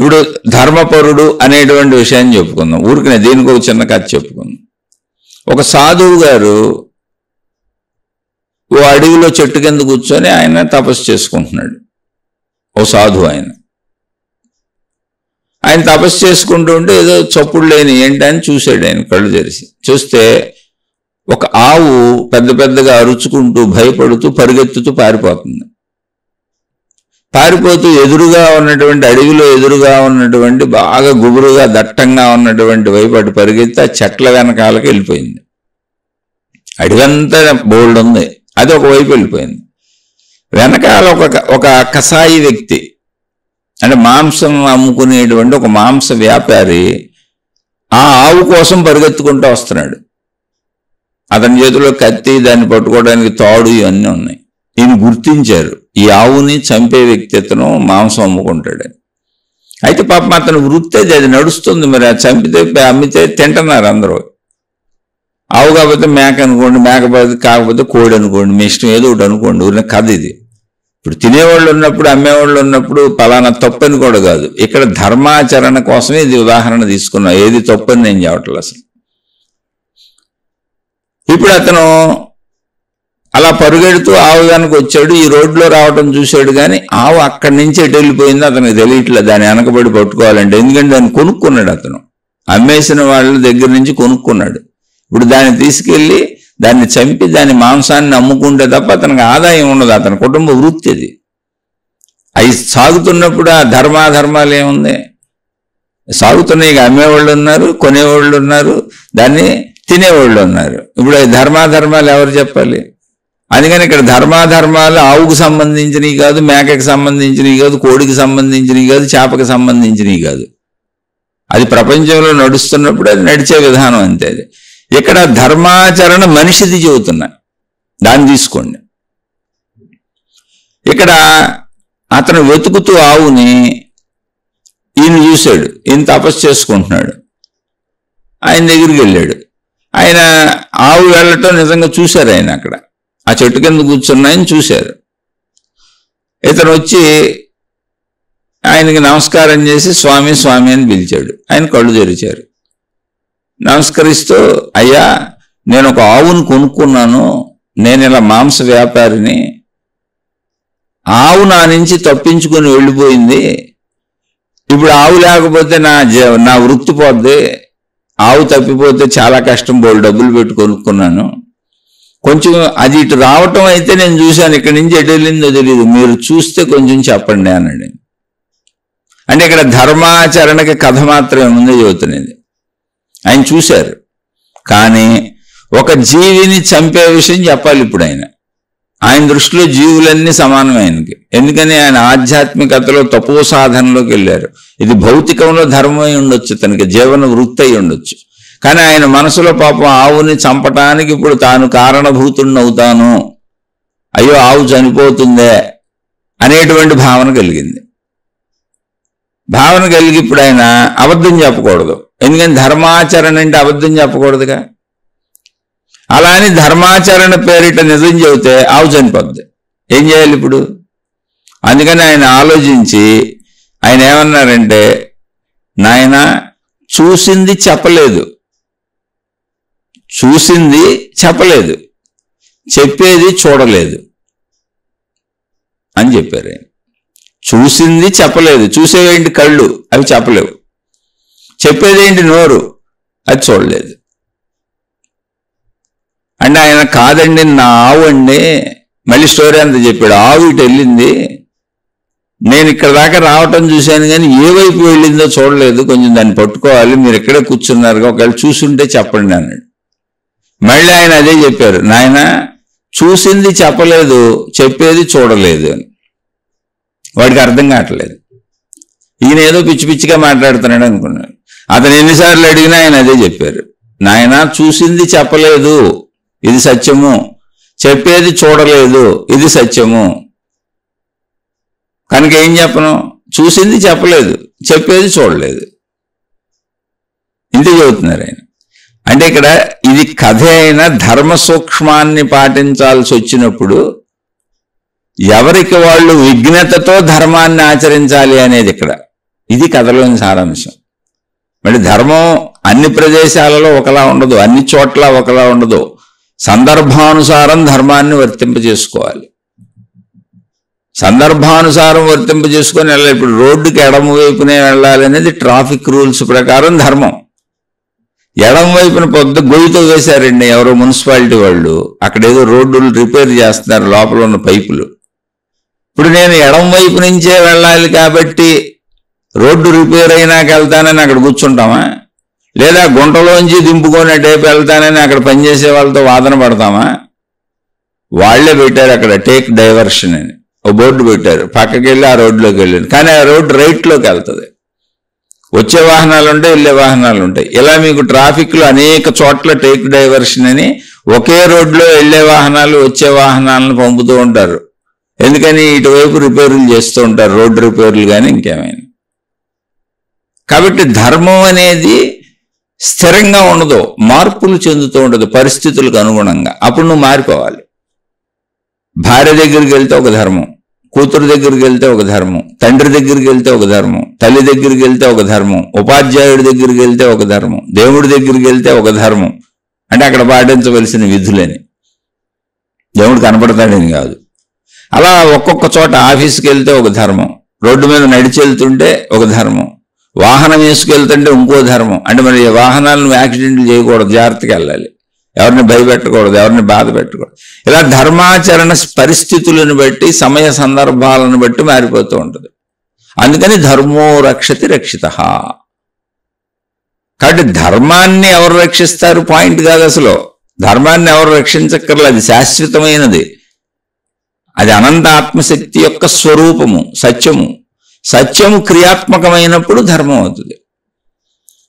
ఇప్పుడు ధర్మపరుడు అనేటువంటి విషయాన్ని చెప్పుకుందాం. ఊరికనే దీనికి ఒక చిన్న కథ చెప్పుకుందాం. ఒక సాధువు గారు ఓ అడవిలో చెట్టు కింద కూర్చొని ఆయన తపస్సు చేసుకుంటున్నాడు. ఓ సాధువు ఆయన తపస్సు చేసుకుంటూ ఉంటే ఏదో చప్పుడు లేని ఏంటని చూశాడు. ఆయన కళ్ళు తెరిచి చూస్తే ఒక ఆవు పెద్ద పెద్దగా అరుచుకుంటూ భయపడుతూ పరిగెత్తుతూ పారిపోతుంది. పారిపోతూ ఎదురుగా ఉన్నటువంటి అడవిలో ఎదురుగా ఉన్నటువంటి బాగా గుబురుగా దట్టంగా ఉన్నటువంటి వైపు అటు పరిగెత్తి ఆ చెట్ల వెనకాలకి వెళ్ళిపోయింది. అడవంతా బోల్డ్ ఉంది, అది ఒకవైపు వెళ్ళిపోయింది. వెనకాల ఒక కసాయి వ్యక్తి, అంటే మాంసం అమ్ముకునేటువంటి ఒక మాంస వ్యాపారి ఆ ఆవు కోసం పరిగెత్తుకుంటూ వస్తున్నాడు. అతని చేతిలో కత్తి, దాన్ని పట్టుకోవడానికి తాడు ఇవన్నీ ఉన్నాయి. ఈయన గుర్తించారు ఈ ఆవుని చంపే వ్యక్తి అతను మాంసం అమ్ముకుంటాడని. అయితే పాపం అతను వృత్తి అది నడుస్తుంది. మరి అది చంపితే అమ్మితే తింటున్నారు అందరూ. ఆవు కాకపోతే మేక అనుకోండి, మేకపోతే కాకపోతే కోడి అనుకోండి, మీ ఇష్టం ఏదో ఒకటి అనుకోండి. ఊరిన కథ ఇది. ఇప్పుడు తినేవాళ్ళు ఉన్నప్పుడు అమ్మేవాళ్ళు ఉన్నప్పుడు పలానా తప్పని కూడా కాదు. ఇక్కడ ధర్మాచరణ కోసమే ఇది ఉదాహరణ తీసుకున్నా. ఏది తప్పని నేను చెప్పట్లేదు అసలు. ఇప్పుడు అతను అలా పరుగెడుతూ ఆవు వెనక వచ్చాడు. ఈ రోడ్లో రావటం చూశాడు, కానీ ఆవు అక్కడి నుంచి ఎటు వెళ్ళిపోయిందో అతనికి తెలియట్లేదు. దాన్ని వెనకబడి పట్టుకోవాలంటే, ఎందుకంటే దాన్ని కొనుక్కున్నాడు. అతను అమ్మేసిన వాళ్ళ దగ్గర నుంచి కొనుక్కున్నాడు. ఇప్పుడు దాన్ని తీసుకెళ్ళి దాన్ని చంపి దాని మాంసాన్ని అమ్ముకుంటే తప్ప అతనికి ఆదాయం ఉండదు. అతని కుటుంబ వృత్తి అది. అవి సాగుతున్నప్పుడు ఆ ధర్మాధర్మాలు ఏముంది, సాగుతున్నాయి. ఇక అమ్మేవాళ్ళు ఉన్నారు, కొనేవాళ్ళు ఉన్నారు, దాన్ని తినేవాళ్ళు ఉన్నారు. ఇప్పుడు ఈ ధర్మాధర్మాలు ఎవరు చెప్పాలి? అందుకని ఇక్కడ ధర్మాధర్మాలు ఆవుకు సంబంధించినవి కాదు, మేకకి సంబంధించినవి కాదు, కోడికి సంబంధించినవి కాదు, చేపకి సంబంధించినవి కాదు. అది ప్రపంచంలో నడుస్తున్నప్పుడు అది నడిచే విధానం అంతే. అది ఇక్కడ ధర్మాచరణ మనిషిది చెబుతున్నా, దాన్ని తీసుకోండి. ఇక్కడ అతను వెతుకుతూ ఆవుని ఈయన చూశాడు. ఈయన తపస్సు చేసుకుంటున్నాడు. ఆయన దగ్గరికి వెళ్ళాడు. ఆయన ఆవు వెళ్ళటం నిజంగా చూశారు. ఆయన అక్కడ ఆ చెట్టు కింద కూర్చున్నాయని చూశారు. ఇతను వచ్చి ఆయనకి నమస్కారం చేసి స్వామి స్వామి అని పిలిచాడు. ఆయన కళ్ళు తెరిచారు. నమస్కరిస్తూ, అయ్యా నేను ఒక ఆవును కొనుక్కున్నాను, నేను ఇలా మాంస వ్యాపారిని, ఆవు నా నుంచి తప్పించుకొని వెళ్ళిపోయింది. ఇప్పుడు ఆవు లేకపోతే నా వృత్తి పోద్ది. ఆవు తప్పిపోతే చాలా కష్టం, బోల్డ్ డబ్బులు పెట్టి కొనుక్కున్నాను. కొంచెం అది ఇటు రావటం అయితే నేను చూశాను, ఇక్కడి నుంచి ఎటు వెళ్ళిందో తెలియదు, మీరు చూస్తే కొంచెం చెప్పండి అన్నాడు. అంటే ఇక్కడ ధర్మాచరణకి కథ మాత్రమే ముందే చెబుతున్నది. ఆయన చూశారు, కానీ ఒక జీవిని చంపే విషయం చెప్పాలి ఇప్పుడు. ఆయన దృష్టిలో జీవులన్నీ సమానమే ఆయనకి. ఎందుకని ఆయన ఆధ్యాత్మికతలో తపో సాధనలోకి వెళ్ళారు. ఇది భౌతికంలో ధర్మమై ఉండొచ్చు, తనకి జీవన వృత్తి అయి ఉండొచ్చు. కానీ ఆయన మనసులో పాపం ఆవుని చంపటానికి ఇప్పుడు తాను కారణభూతుడిని అవుతాను, అయ్యో ఆవు చనిపోతుందే అనేటువంటి భావన కలిగింది. భావన కలిగి ఇప్పుడు ఆయన అబద్ధం చెప్పకూడదు. ఎందుకని ధర్మాచరణ అంటే అబద్ధం చెప్పకూడదుగా. అలా అని ధర్మాచరణ పేరిట నిజం చెబితే ఆవు చనిపోద్ది. ఏం చేయాలి ఇప్పుడు? అందుకని ఆయన ఆలోచించి ఆయన ఏమన్నారంటే, నాయన చూసింది చెప్పలేదు, చూసింది చెప్పలేదు, చెప్పేది చూడలేదు అని చెప్పారు ఆయన. చూసింది చెప్పలేదు, చూసేవేంటి కళ్ళు, అవి చెప్పలేవు. చెప్పేదేంటి నోరు, అది చూడలేదు. అంటే ఆయన కాదండి నా ఆవు అండి, మళ్ళీ స్టోరీ అంతా చెప్పాడు. ఆవు ఇటు వెళ్ళింది, నేను ఇక్కడ దాకా రావటం చూశాను కానీ ఏ వైపు వెళ్ళిందో చూడలేదు, కొంచెం దాన్ని పట్టుకోవాలి, మీరు ఎక్కడే కూర్చున్నారుగా, ఒకవేళ చూసుంటే చెప్పండి అన్నాడు. మళ్ళీ ఆయన అదే చెప్పారు, నాయన చూసింది చెప్పలేదు, చెప్పేది చూడలేదు అని. వాడికి అర్థం కావట్లేదు. ఈయన ఏదో పిచ్చి పిచ్చిగా మాట్లాడుతున్నాడు అనుకున్నాడు. అతను ఎన్నిసార్లు అడిగినా ఆయన అదే చెప్పారు, నాయన చూసింది చెప్పలేదు, ఇది సత్యము, చెప్పేది చూడలేదు, ఇది సత్యము. కనుక ఏం చెప్పను, చూసింది చెప్పలేదు, చెప్పేది చూడలేదు, ఇంతే చెబుతున్నారు ఆయన. అంటే ఇక్కడ ఇది కథ అయిన ధర్మ సూక్ష్మాన్ని పాటించాల్సి వచ్చినప్పుడు ఎవరికి వాళ్ళు విఘ్నతతో ధర్మాన్ని ఆచరించాలి అనేది ఇక్కడ. ఇది కథలోని సారాంశం. మరి ధర్మం అన్ని ప్రదేశాలలో ఒకలా ఉండదు, అన్ని చోట్ల ఒకలా ఉండదు. సందర్భానుసారం ధర్మాన్ని వర్తింపజేసుకోవాలి. సందర్భానుసారం వర్తింపజేసుకొని వెళ్ళాలి. ఇప్పుడు రోడ్డుకి ఎడమ వైపునే వెళ్ళాలి అనేది ట్రాఫిక్ రూల్స్ ప్రకారం ధర్మం. ఎడమ వైపున పొద్దు గొయ్యితో వేశారండి ఎవరో మున్సిపాలిటీ వాళ్ళు, అక్కడ ఏదో రోడ్డులు రిపేర్ చేస్తున్నారు లోపల ఉన్న పైపులు. ఇప్పుడు నేను ఎడమ వైపు నుంచే వెళ్ళాలి కాబట్టి రోడ్డు రిపేర్ అయినాక వెళ్తానని అక్కడ కూర్చుంటామా? లేదా గుంటలోంచి దింపుకొని టేపు వెళ్తానని అక్కడ పనిచేసే వాళ్ళతో వాదన పడతామా? వాళ్లే పెట్టారు అక్కడ టేక్ డైవర్షన్ అని ఓ బోర్డు పెట్టారు, పక్కకి వెళ్ళి ఆ రోడ్లోకి వెళ్ళాను. కానీ ఆ రోడ్డు రైట్లోకి వెళ్తుంది. వచ్చే వాహనాలు ఉంటాయి, వెళ్ళే వాహనాలు ఉంటాయి. ఇలా మీకు ట్రాఫిక్లో అనేక చోట్ల టేక్ డైవర్షన్ అని ఒకే రోడ్లో వెళ్ళే వాహనాలు వచ్చే వాహనాలను పంపుతూ ఉంటారు. ఎందుకని? ఇటువైపు రిపేర్లు చేస్తూ ఉంటారు, రోడ్డు రిపేర్లు కానీ ఇంకేమైనా. కాబట్టి ధర్మం అనేది స్థిరంగా ఉండదు, మార్పులు చెందుతూ ఉండదు పరిస్థితులకు అనుగుణంగా. అప్పుడు నువ్వు మారిపోవాలి. భార్య దగ్గరికి వెళ్తే ఒక ధర్మం, కూతురు దగ్గరికి వెళ్తే ఒక ధర్మం, తండ్రి దగ్గరికి వెళ్తే ఒక ధర్మం, తల్లి దగ్గరికి వెళ్తే ఒక ధర్మం, ఉపాధ్యాయుడి దగ్గరికి వెళ్తే ఒక ధర్మం, దేవుడి దగ్గరికి వెళ్తే ఒక ధర్మం. అంటే అక్కడ పాటించవలసిన విధులని. దేవుడు కనపడతాడని కాదు. అలా ఒక్కొక్క చోట ఆఫీస్కి వెళ్తే ఒక ధర్మం, రోడ్డు మీద నడిచి వెళ్తుంటే ఒక ధర్మం, వాహనం వేసుకెళ్తుంటే ఇంకో ధర్మం. అంటే మరి వాహనాలను యాక్సిడెంట్లు చేయకూడదు, జాగ్రత్తగా వెళ్ళాలి, ఎవరిని భయపెట్టకూడదు, ఎవరిని బాధ పెట్టకూడదు. ఇలా ధర్మాచరణ పరిస్థితులను బట్టి సమయ సందర్భాలను బట్టి మారిపోతూ ఉంటుంది. అందుకని ధర్మో రక్షతి రక్షితః. కాబట్టి ధర్మాన్ని ఎవరు రక్షిస్తారు పాయింట్ కాదు అసలు. ధర్మాన్ని ఎవరు రక్షించక్కర్లేదు, అది శాశ్వతమైనది. అది అనంత ఆత్మశక్తి యొక్క స్వరూపము, సత్యము. సత్యము క్రియాత్మకమైనప్పుడు ధర్మం అవుతుంది.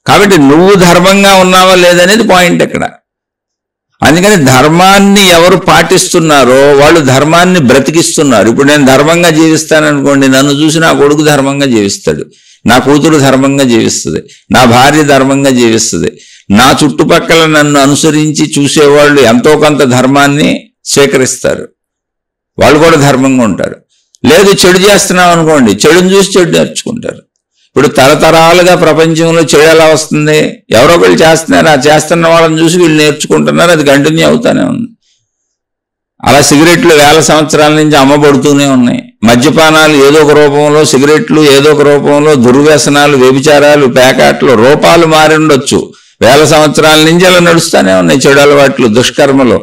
కాబట్టి నువ్వు ధర్మంగా ఉన్నావా లేదనేది పాయింట్ అక్కడ. అందుకని ధర్మాన్ని ఎవరు పాటిస్తున్నారో వాళ్ళు ధర్మాన్ని బ్రతికిస్తున్నారు. ఇప్పుడు నేను ధర్మంగా జీవిస్తాననుకోండి, నన్ను చూసి నా కొడుకు ధర్మంగా జీవిస్తాడు, నా కూతురు ధర్మంగా జీవిస్తుంది, నా భార్య ధర్మంగా జీవిస్తుంది. నా చుట్టుపక్కల నన్ను అనుసరించి చూసేవాళ్ళు ఎంతో కొంత ధర్మాన్ని స్వీకరిస్తారు, వాళ్ళు కూడా ధర్మంగా ఉంటారు. లేదు చెడు చేస్తున్నాం అనుకోండి, చెడుని చూసి చెడు నేర్చుకుంటారు. ఇప్పుడు తరతరాలుగా ప్రపంచంలో చెడు ఎలా వస్తుంది? ఎవరో ఒకళ్ళు చేస్తున్నారు, ఆ చేస్తున్న వాళ్ళని చూసి వీళ్ళు నేర్చుకుంటున్నారు, అది కంటిన్యూ అవుతానే ఉంది. అలా సిగరెట్లు వేల సంవత్సరాల నుంచి అమ్మబడుతూనే ఉన్నాయి. మద్యపానాలు ఏదో ఒక రూపంలో, సిగరెట్లు ఏదో ఒక రూపంలో, దుర్వ్యసనాలు, వ్యభిచారాలు, పేకాట్లు రూపాలు మారి ఉండొచ్చు. వేల సంవత్సరాల నుంచి అలా నడుస్తూనే ఉన్నాయి. చెడు అలవాట్లు, దుష్కర్మలు,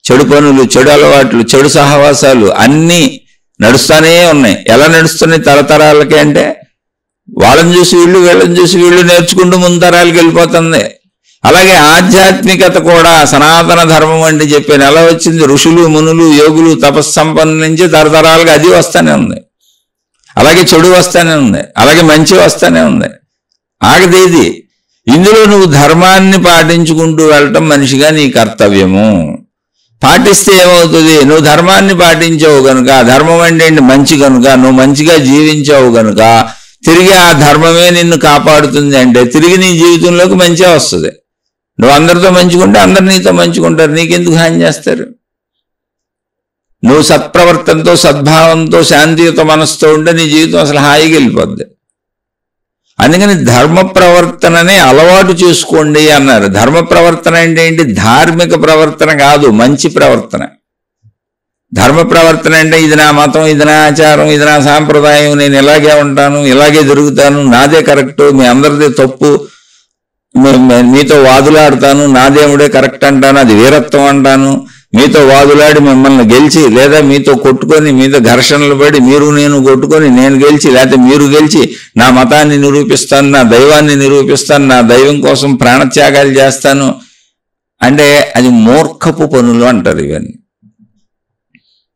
చెడు పనులు, చెడు అలవాట్లు, చెడు సహవాసాలు అన్నీ నడుస్తూనే ఉన్నాయి. ఎలా నడుస్తున్నాయి తరతరాలకి అంటే వాళ్ళని చూసి వీళ్ళు, వీళ్ళని చూసి వీళ్ళు నేర్చుకుంటూ ముందు తరాలకు వెళ్ళిపోతుంది. అలాగే ఆధ్యాత్మికత కూడా సనాతన ధర్మం అంటే చెప్పాను ఎలా వచ్చింది? ఋషులు, మునులు, యోగులు, తపస్సంపన్నుల నుంచి తరతరాలుగా అది వస్తూనే ఉంది. అలాగే చెడు వస్తూనే ఉంది, అలాగే మంచి వస్తూనే ఉంది, ఆగదేది. ఇందులో నువ్వు ధర్మాన్ని పాటించుకుంటూ వెళ్ళటం మనిషిగా నీ కర్తవ్యము. పాటిస్తే ఏమవుతుంది? నువ్వు ధర్మాన్ని పాటించావు గనుక, ధర్మం అంటే మంచి కనుక, నువ్వు మంచిగా జీవించావు గనుక తిరిగి ఆ ధర్మమే నిన్ను కాపాడుతుంది. అంటే తిరిగి నీ జీవితంలోకి మంచిగా వస్తుంది. నువ్వు అందరితో మంచుకుంటే అందరు నీతో మంచుకుంటారు, నీకెందుకు హాని చేస్తారు? నువ్వు సత్ప్రవర్తనతో, సద్భావంతో, శాంతియుత మనసుతో ఉంటే నీ జీవితం అసలు హాయిగా వెళ్ళిపోద్ది. అందుకని ధర్మ ప్రవర్తననే అలవాటు చేసుకోండి అన్నారు. ధర్మ ప్రవర్తన అంటే ఏంటి? ధార్మిక ప్రవర్తన కాదు, మంచి ప్రవర్తన. ధర్మ ప్రవర్తన అంటే ఇది నా మతం, ఇది నా ఆచారం, ఇది నా సాంప్రదాయం, నేను ఇలాగే ఉంటాను, ఇలాగే తిరుగుతాను, నాదే కరెక్టు, మీ అందరిదే తప్పు, మీతో వాదులాడతాను, నా దేవుడే కరెక్ట్ అంటాను, అది వీరత్వం అంటాను, మీతో వాదులాడి మిమ్మల్ని గెలిచి, లేదా మీతో కొట్టుకొని, మీతో ఘర్షణలు పడి మీరు నేను కొట్టుకొని నేను గెలిచి, లేకపోతే మీరు గెలిచి నా మతాన్ని నిరూపిస్తాను, నా దైవాన్ని నిరూపిస్తాను, నా దైవం కోసం ప్రాణత్యాగాలు చేస్తాను అంటే అది మూర్ఖపు పనులు అంటారు ఇవన్నీ.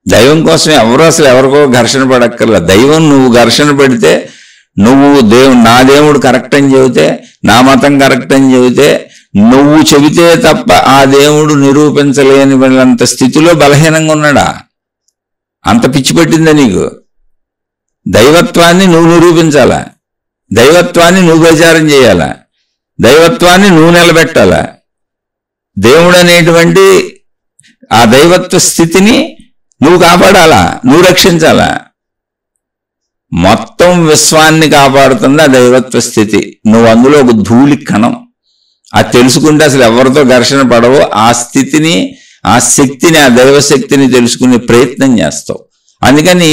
దైవం కోసం ఎవరు అసలు ఎవరికో ఘర్షణ పడక్కర్లా. దైవం నువ్వు ఘర్షణ పెడితే, నువ్వు నా దేవుడు కరెక్ట్ అని చెబితే, నా మతం కరెక్ట్ అని చెబితే, నువ్వు చెబితే తప్ప ఆ దేవుడు నిరూపించలేని వాళ్ళంత స్థితిలో బలహీనంగా ఉన్నాడా? అంత పిచ్చి పట్టిందా నీకు? దైవత్వాన్ని నువ్వు నిరూపించాలా, దైవత్వాన్ని నువ్వు ప్రచారం చేయాలా, దైవత్వాన్ని నువ్వు నిలబెట్టాలా, దేవుడు అనేటువంటి ఆ దైవత్వ స్థితిని నువ్వు కాపాడాలా, నువ్వు రక్షించాలా. మొత్తం విశ్వాన్ని కాపాడుతుంది ఆ దైవత్వ స్థితి. నువ్వు అందులో ఒక ధూళి కణం. అది తెలుసుకుంటే అసలు ఎవరితో ఘర్షణ పడవో ఆ స్థితిని, ఆ శక్తిని, ఆ దైవశక్తిని తెలుసుకునే ప్రయత్నం చేస్తావు. అందుకని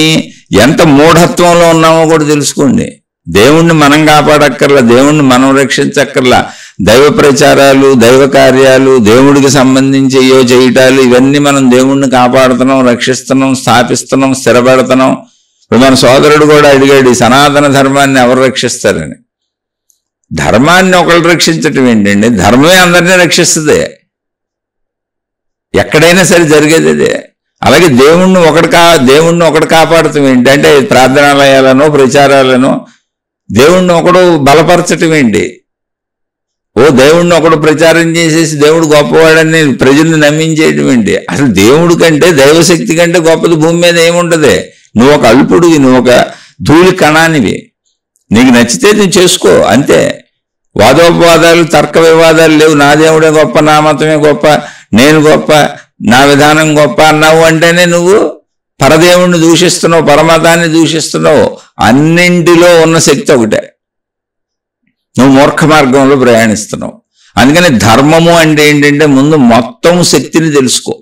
ఎంత మూఢత్వంలో ఉన్నామో కూడా తెలుసుకోండి. దేవుణ్ణి మనం కాపాడక్కర్లా, దేవుణ్ణి మనం రక్షించక్కర్లా. దైవ ప్రచారాలు, దైవ కార్యాలు, దేవుడికి సంబంధించి చేయటాలు, ఇవన్నీ మనం దేవుణ్ణి కాపాడుతున్నాం, రక్షిస్తున్నాం, స్థాపిస్తున్నాం, స్థిరపడుతున్నాం. ఇప్పుడు మన సోదరుడు కూడా అడిగాడు, ఈ సనాతన ధర్మాన్ని ఎవరు రక్షిస్తారని. ధర్మాన్ని ఒకళ్ళు రక్షించటం ఏంటండి? ధర్మమే అందరినీ రక్షిస్తుంది. ఎక్కడైనా సరే జరిగేది అదే. అలాగే దేవుణ్ణి ఒకడు కాపాడటం ఏంటంటే ప్రార్థనాలయాలను, ప్రచారాలను దేవుణ్ణి ఒకడు బలపరచటం ఏంటి? దేవుణ్ణి ఒకడు ప్రచారం చేసేసి దేవుడు గొప్పవాడని ప్రజల్ని నమ్మించేయటం ఏంటి? అసలు దేవుడి కంటే, దైవశక్తి కంటే గొప్పది భూమి మీద ఏముంటది? నువ్వు ఒక అల్పుడివి, నువ్వు ఒక ధూళి కణానివి. నీకు నచ్చితే నువ్వు చేసుకో, అంతే. వాదోపవాదాలు, తర్క వివాదాలు లేవు. నా దేవుడే గొప్ప, నా మతమే గొప్ప, నేను గొప్ప, నా విధానం గొప్ప అన్నావు అంటేనే నువ్వు పరదేవుణ్ణి దూషిస్తున్నావు, పరమతాన్ని దూషిస్తున్నావు. అన్నింటిలో ఉన్న శక్తి ఒకటే, నువ్వు మూర్ఖ మార్గంలో ప్రయాణిస్తున్నావు. అందుకని ధర్మము అంటే ఏంటంటే ముందు మొత్తం శక్తిని తెలుసుకో.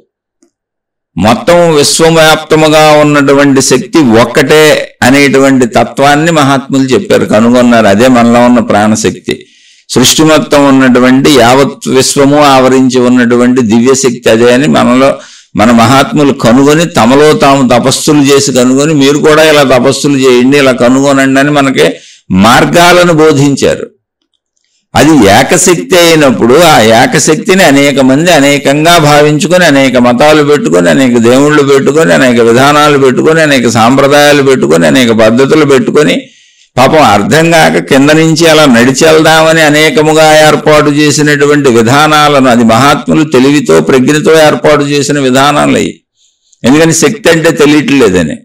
మొత్తం విశ్వవ్యాప్తముగా ఉన్నటువంటి శక్తి ఒక్కటే అనేటువంటి తత్వాన్ని మహాత్ములు చెప్పారు, కనుగొన్నారు. అదే మనలో ఉన్న ప్రాణశక్తి. సృష్టి మొత్తం ఉన్నటువంటి యావత్ విశ్వము ఆవరించి ఉన్నటువంటి దివ్యశక్తి అదే అని మన మహాత్ములు కనుగొని తమలో తాము తపస్సులు చేసి కనుగొని, మీరు కూడా ఇలా తపస్సులు చేయండి, ఇలా కనుగొనండి అని మనకి మార్గాలను బోధించారు. అది ఏకశక్తి అయినప్పుడు ఆ ఏకశక్తిని అనేక మంది అనేకంగా భావించుకొని, అనేక మతాలు పెట్టుకొని, అనేక దేవుళ్ళు పెట్టుకొని, అనేక విధానాలు పెట్టుకొని, అనేక సాంప్రదాయాలు పెట్టుకొని, అనేక పద్ధతులు పెట్టుకొని, పాపం అర్థం కాక కింద నుంచి అలా నడిచెళ్దామని అనేకముగా ఏర్పాటు చేసినటువంటి విధానాలను, అది మహాత్ములు తెలివితో ప్రజ్ఞతో ఏర్పాటు చేసిన విధానాలు అవి. ఎందుకని శక్తి అంటే తెలియట్లేదని.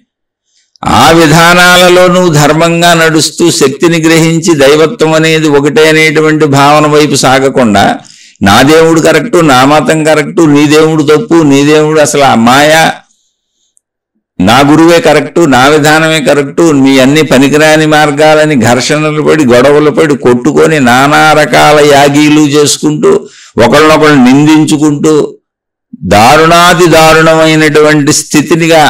ఆ విధానాలలో నువ్వు ధర్మంగా నడుస్తూ శక్తిని గ్రహించి దైవత్వం అనేది ఒకటే అనేటువంటి భావన వైపు సాగకుండా, నా దేవుడు కరెక్టు, నా మతం కరెక్టు, నీ దేవుడు తప్పు, నీ దేవుడు అసలు మాయా, నా గురువే కరెక్టు, నా విధానమే కరెక్టు, మీ అన్ని పనికిరాని మార్గాలని ఘర్షణలు పడి, గొడవలు పడి, కొట్టుకొని, నానా రకాల యాగీలు చేసుకుంటూ, ఒకళ్ళనొకళ్ళు నిందించుకుంటూ, దారుణాతి దారుణమైనటువంటి స్థితినిగా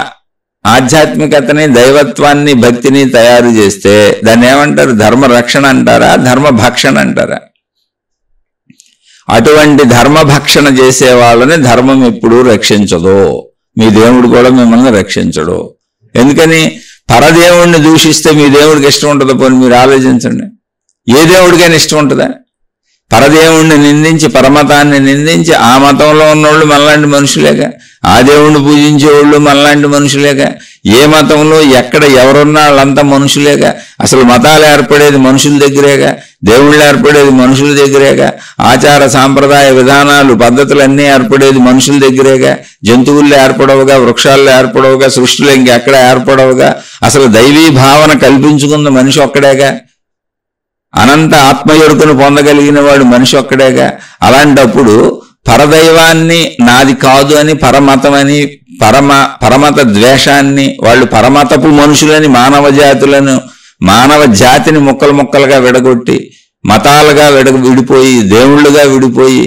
ఆధ్యాత్మికతని, దైవత్వాన్ని, భక్తిని తయారు చేస్తే దాన్ని ఏమంటారు? ధర్మ రక్షణ అంటారా, ధర్మ భక్షణ అంటారా? అటువంటి ధర్మ భక్షణ చేసే వాళ్ళని ధర్మం ఎప్పుడూ రక్షించదు. మీ దేవుడు కూడా మిమ్మల్ని రక్షించడు. ఎందుకని? పరదేవుడిని దూషిస్తే మీ దేవుడికి ఇష్టం ఉంటుందో? పోనీ మీరు ఆలోచించండి. ఏ దేవుడికైనా ఇష్టం ఉంటుందా? పరదేవుణ్ణి నిందించి, పరమతాన్ని నిందించి, ఆ మతంలో ఉన్నోళ్ళు మనలాంటి మనుషులేగా, ఆ దేవుణ్ణి పూజించేవాళ్ళు మనలాంటి మనుషులేగా, ఏ మతంలో ఎక్కడ ఎవరున్నా వాళ్ళంతా మనుషులేగా. అసలు మతాలు ఏర్పడేది మనుషుల దగ్గరేగా, దేవుళ్ళు ఏర్పడేది మనుషుల దగ్గరేగా, ఆచార సాంప్రదాయ విధానాలు పద్ధతులన్నీ ఏర్పడేది మనుషుల దగ్గరేగా. జంతువుల్లో ఏర్పడవుగా, వృక్షాల్లో ఏర్పడవుగా, సృష్టిలో ఇంకెక్కడ ఏర్పడవుగా. అసలు దైవీ భావన కల్పించుకున్న మనిషి ఒక్కడేగా. అనంత ఆత్మయొరుకును పొందగలిగిన వాడు మనిషి ఒక్కడేగా. అలాంటప్పుడు పరదైవాన్ని నాది కాదు అని, పరమతమని, పరమత ద్వేషాన్ని, వాళ్ళు పరమతపు మనుషులని మానవ జాతిని ముక్కలు ముక్కలుగా విడగొట్టి, మతాలుగా విడిపోయి, దేవుళ్ళుగా విడిపోయి,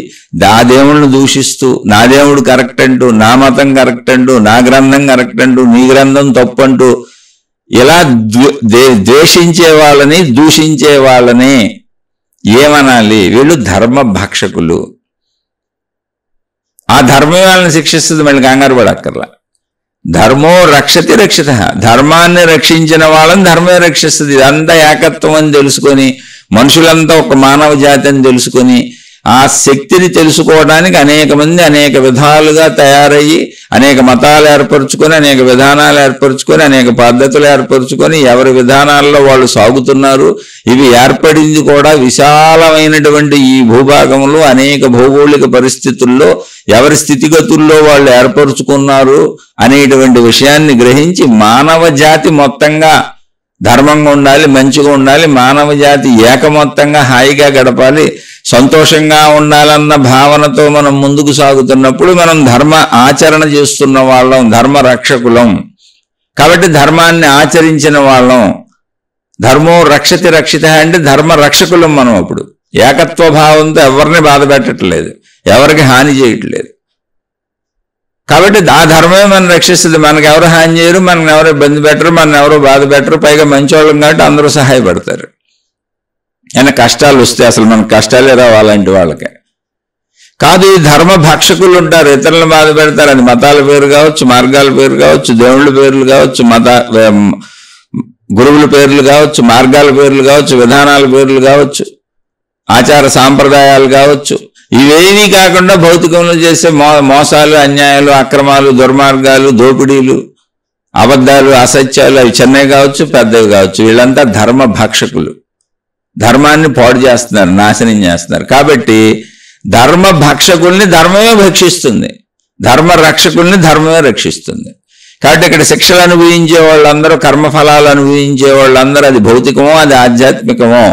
ఆ దేవుళ్ళను దూషిస్తూ, నా దేవుడు కరెక్ట్ అంటూ, నా మతం కరెక్ట్ అంటూ, నా గ్రంథం కరెక్ట్ అంటూ, నీ గ్రంథం తప్పు అంటూ, ఇలా ద్వేషించే వాళ్ళని, దూషించే వాళ్ళని ఏమనాలి? వీళ్ళు ధర్మ భక్షకులు. ఆ ధర్మం వాళ్ళని శిక్షిస్తుంది, మళ్ళీ కంగారు పడక్కర్లా. ధర్మో రక్షతి రక్షిత, ధర్మాన్ని రక్షించిన వాళ్ళని ధర్మే రక్షిస్తుంది. ఇదంతా ఏకత్వం అని తెలుసుకొని, మనుషులంతా ఒక మానవ జాతి అని తెలుసుకొని, ఆ శక్తిని తెలుసుకోవడానికి అనేక మంది అనేక విధాలుగా తయారయ్యి, అనేక మతాలు ఏర్పరచుకొని, అనేక విధానాలు ఏర్పరచుకొని, అనేక పద్ధతులు ఏర్పరచుకొని, ఎవరి విధానాల్లో వాళ్ళు సాగుతున్నారు. ఇవి ఏర్పడింది కూడా విశాలమైనటువంటి ఈ భూభాగంలో అనేక భౌగోళిక పరిస్థితుల్లో ఎవరి స్థితిగతుల్లో వాళ్ళు ఏర్పరచుకున్నారు అనేటువంటి విషయాన్ని గ్రహించి, మానవ జాతి మొత్తంగా ధర్మంగా ఉండాలి, మంచిగా ఉండాలి, మానవ జాతి ఏకమొత్తంగా హాయిగా గడపాలి, సంతోషంగా ఉండాలన్న భావనతో మనం ముందుకు సాగుతున్నప్పుడు మనం ధర్మ ఆచరణ చేస్తున్న వాళ్ళం, ధర్మ రక్షకులం. కాబట్టి ధర్మాన్ని ఆచరించిన వాళ్ళం. ధర్మో రక్షతి రక్షిత అంటే ధర్మ రక్షకులం మనం. అప్పుడు ఏకత్వ భావంతో ఎవరిని బాధ పెట్టట్లేదు, ఎవరికి హాని చేయట్లేదు. కాబట్టి ఆ ధర్మమే మనం రక్షిస్తుంది. మనకు ఎవరు హాని చేయరు, మనకు ఎవరు ఇబ్బంది పెట్టరు, మనం ఎవరు బాధ పెట్టరు. పైగా మంచోళ్ళం కాబట్టి అందరూ సహాయపడతారు. అయినా కష్టాలు వస్తే అసలు మనకు కష్టాలే రావు అలాంటి వాళ్ళకి. కాదు, ఈ ధర్మ భక్షకులు ఉంటారు, ఇతరులను బాధ పెడతారు. అది మతాల పేరు కావచ్చు, మార్గాల పేరు కావచ్చు, దేవుళ్ళ పేర్లు కావచ్చు, గురువుల పేర్లు కావచ్చు, మార్గాల పేర్లు కావచ్చు, విధానాల పేర్లు కావచ్చు, ఆచార సాంప్రదాయాలు కావచ్చు. ఇవేమీ కాకుండా భౌతికంలో చేసే మోసాలు, అన్యాయాలు, అక్రమాలు, దుర్మార్గాలు, దోపిడీలు, అబద్ధాలు, అసత్యాలు, అవి చిన్నవి కావచ్చు, పెద్దవి కావచ్చు. వీళ్ళంతా ధర్మ భక్షకులు. ధర్మాన్ని పాడు చేస్తున్నారు, నాశనం చేస్తున్నారు. కాబట్టి ధర్మ భక్షకుల్ని ధర్మమే భక్షిస్తుంది, ధర్మ రక్షకుల్ని ధర్మమే రక్షిస్తుంది. కాబట్టి ఇక్కడ శిక్షలు అనుభవించే వాళ్ళందరూ, కర్మఫలాలు అనుభవించే వాళ్ళందరూ, అది భౌతికమో అది ఆధ్యాత్మికమో,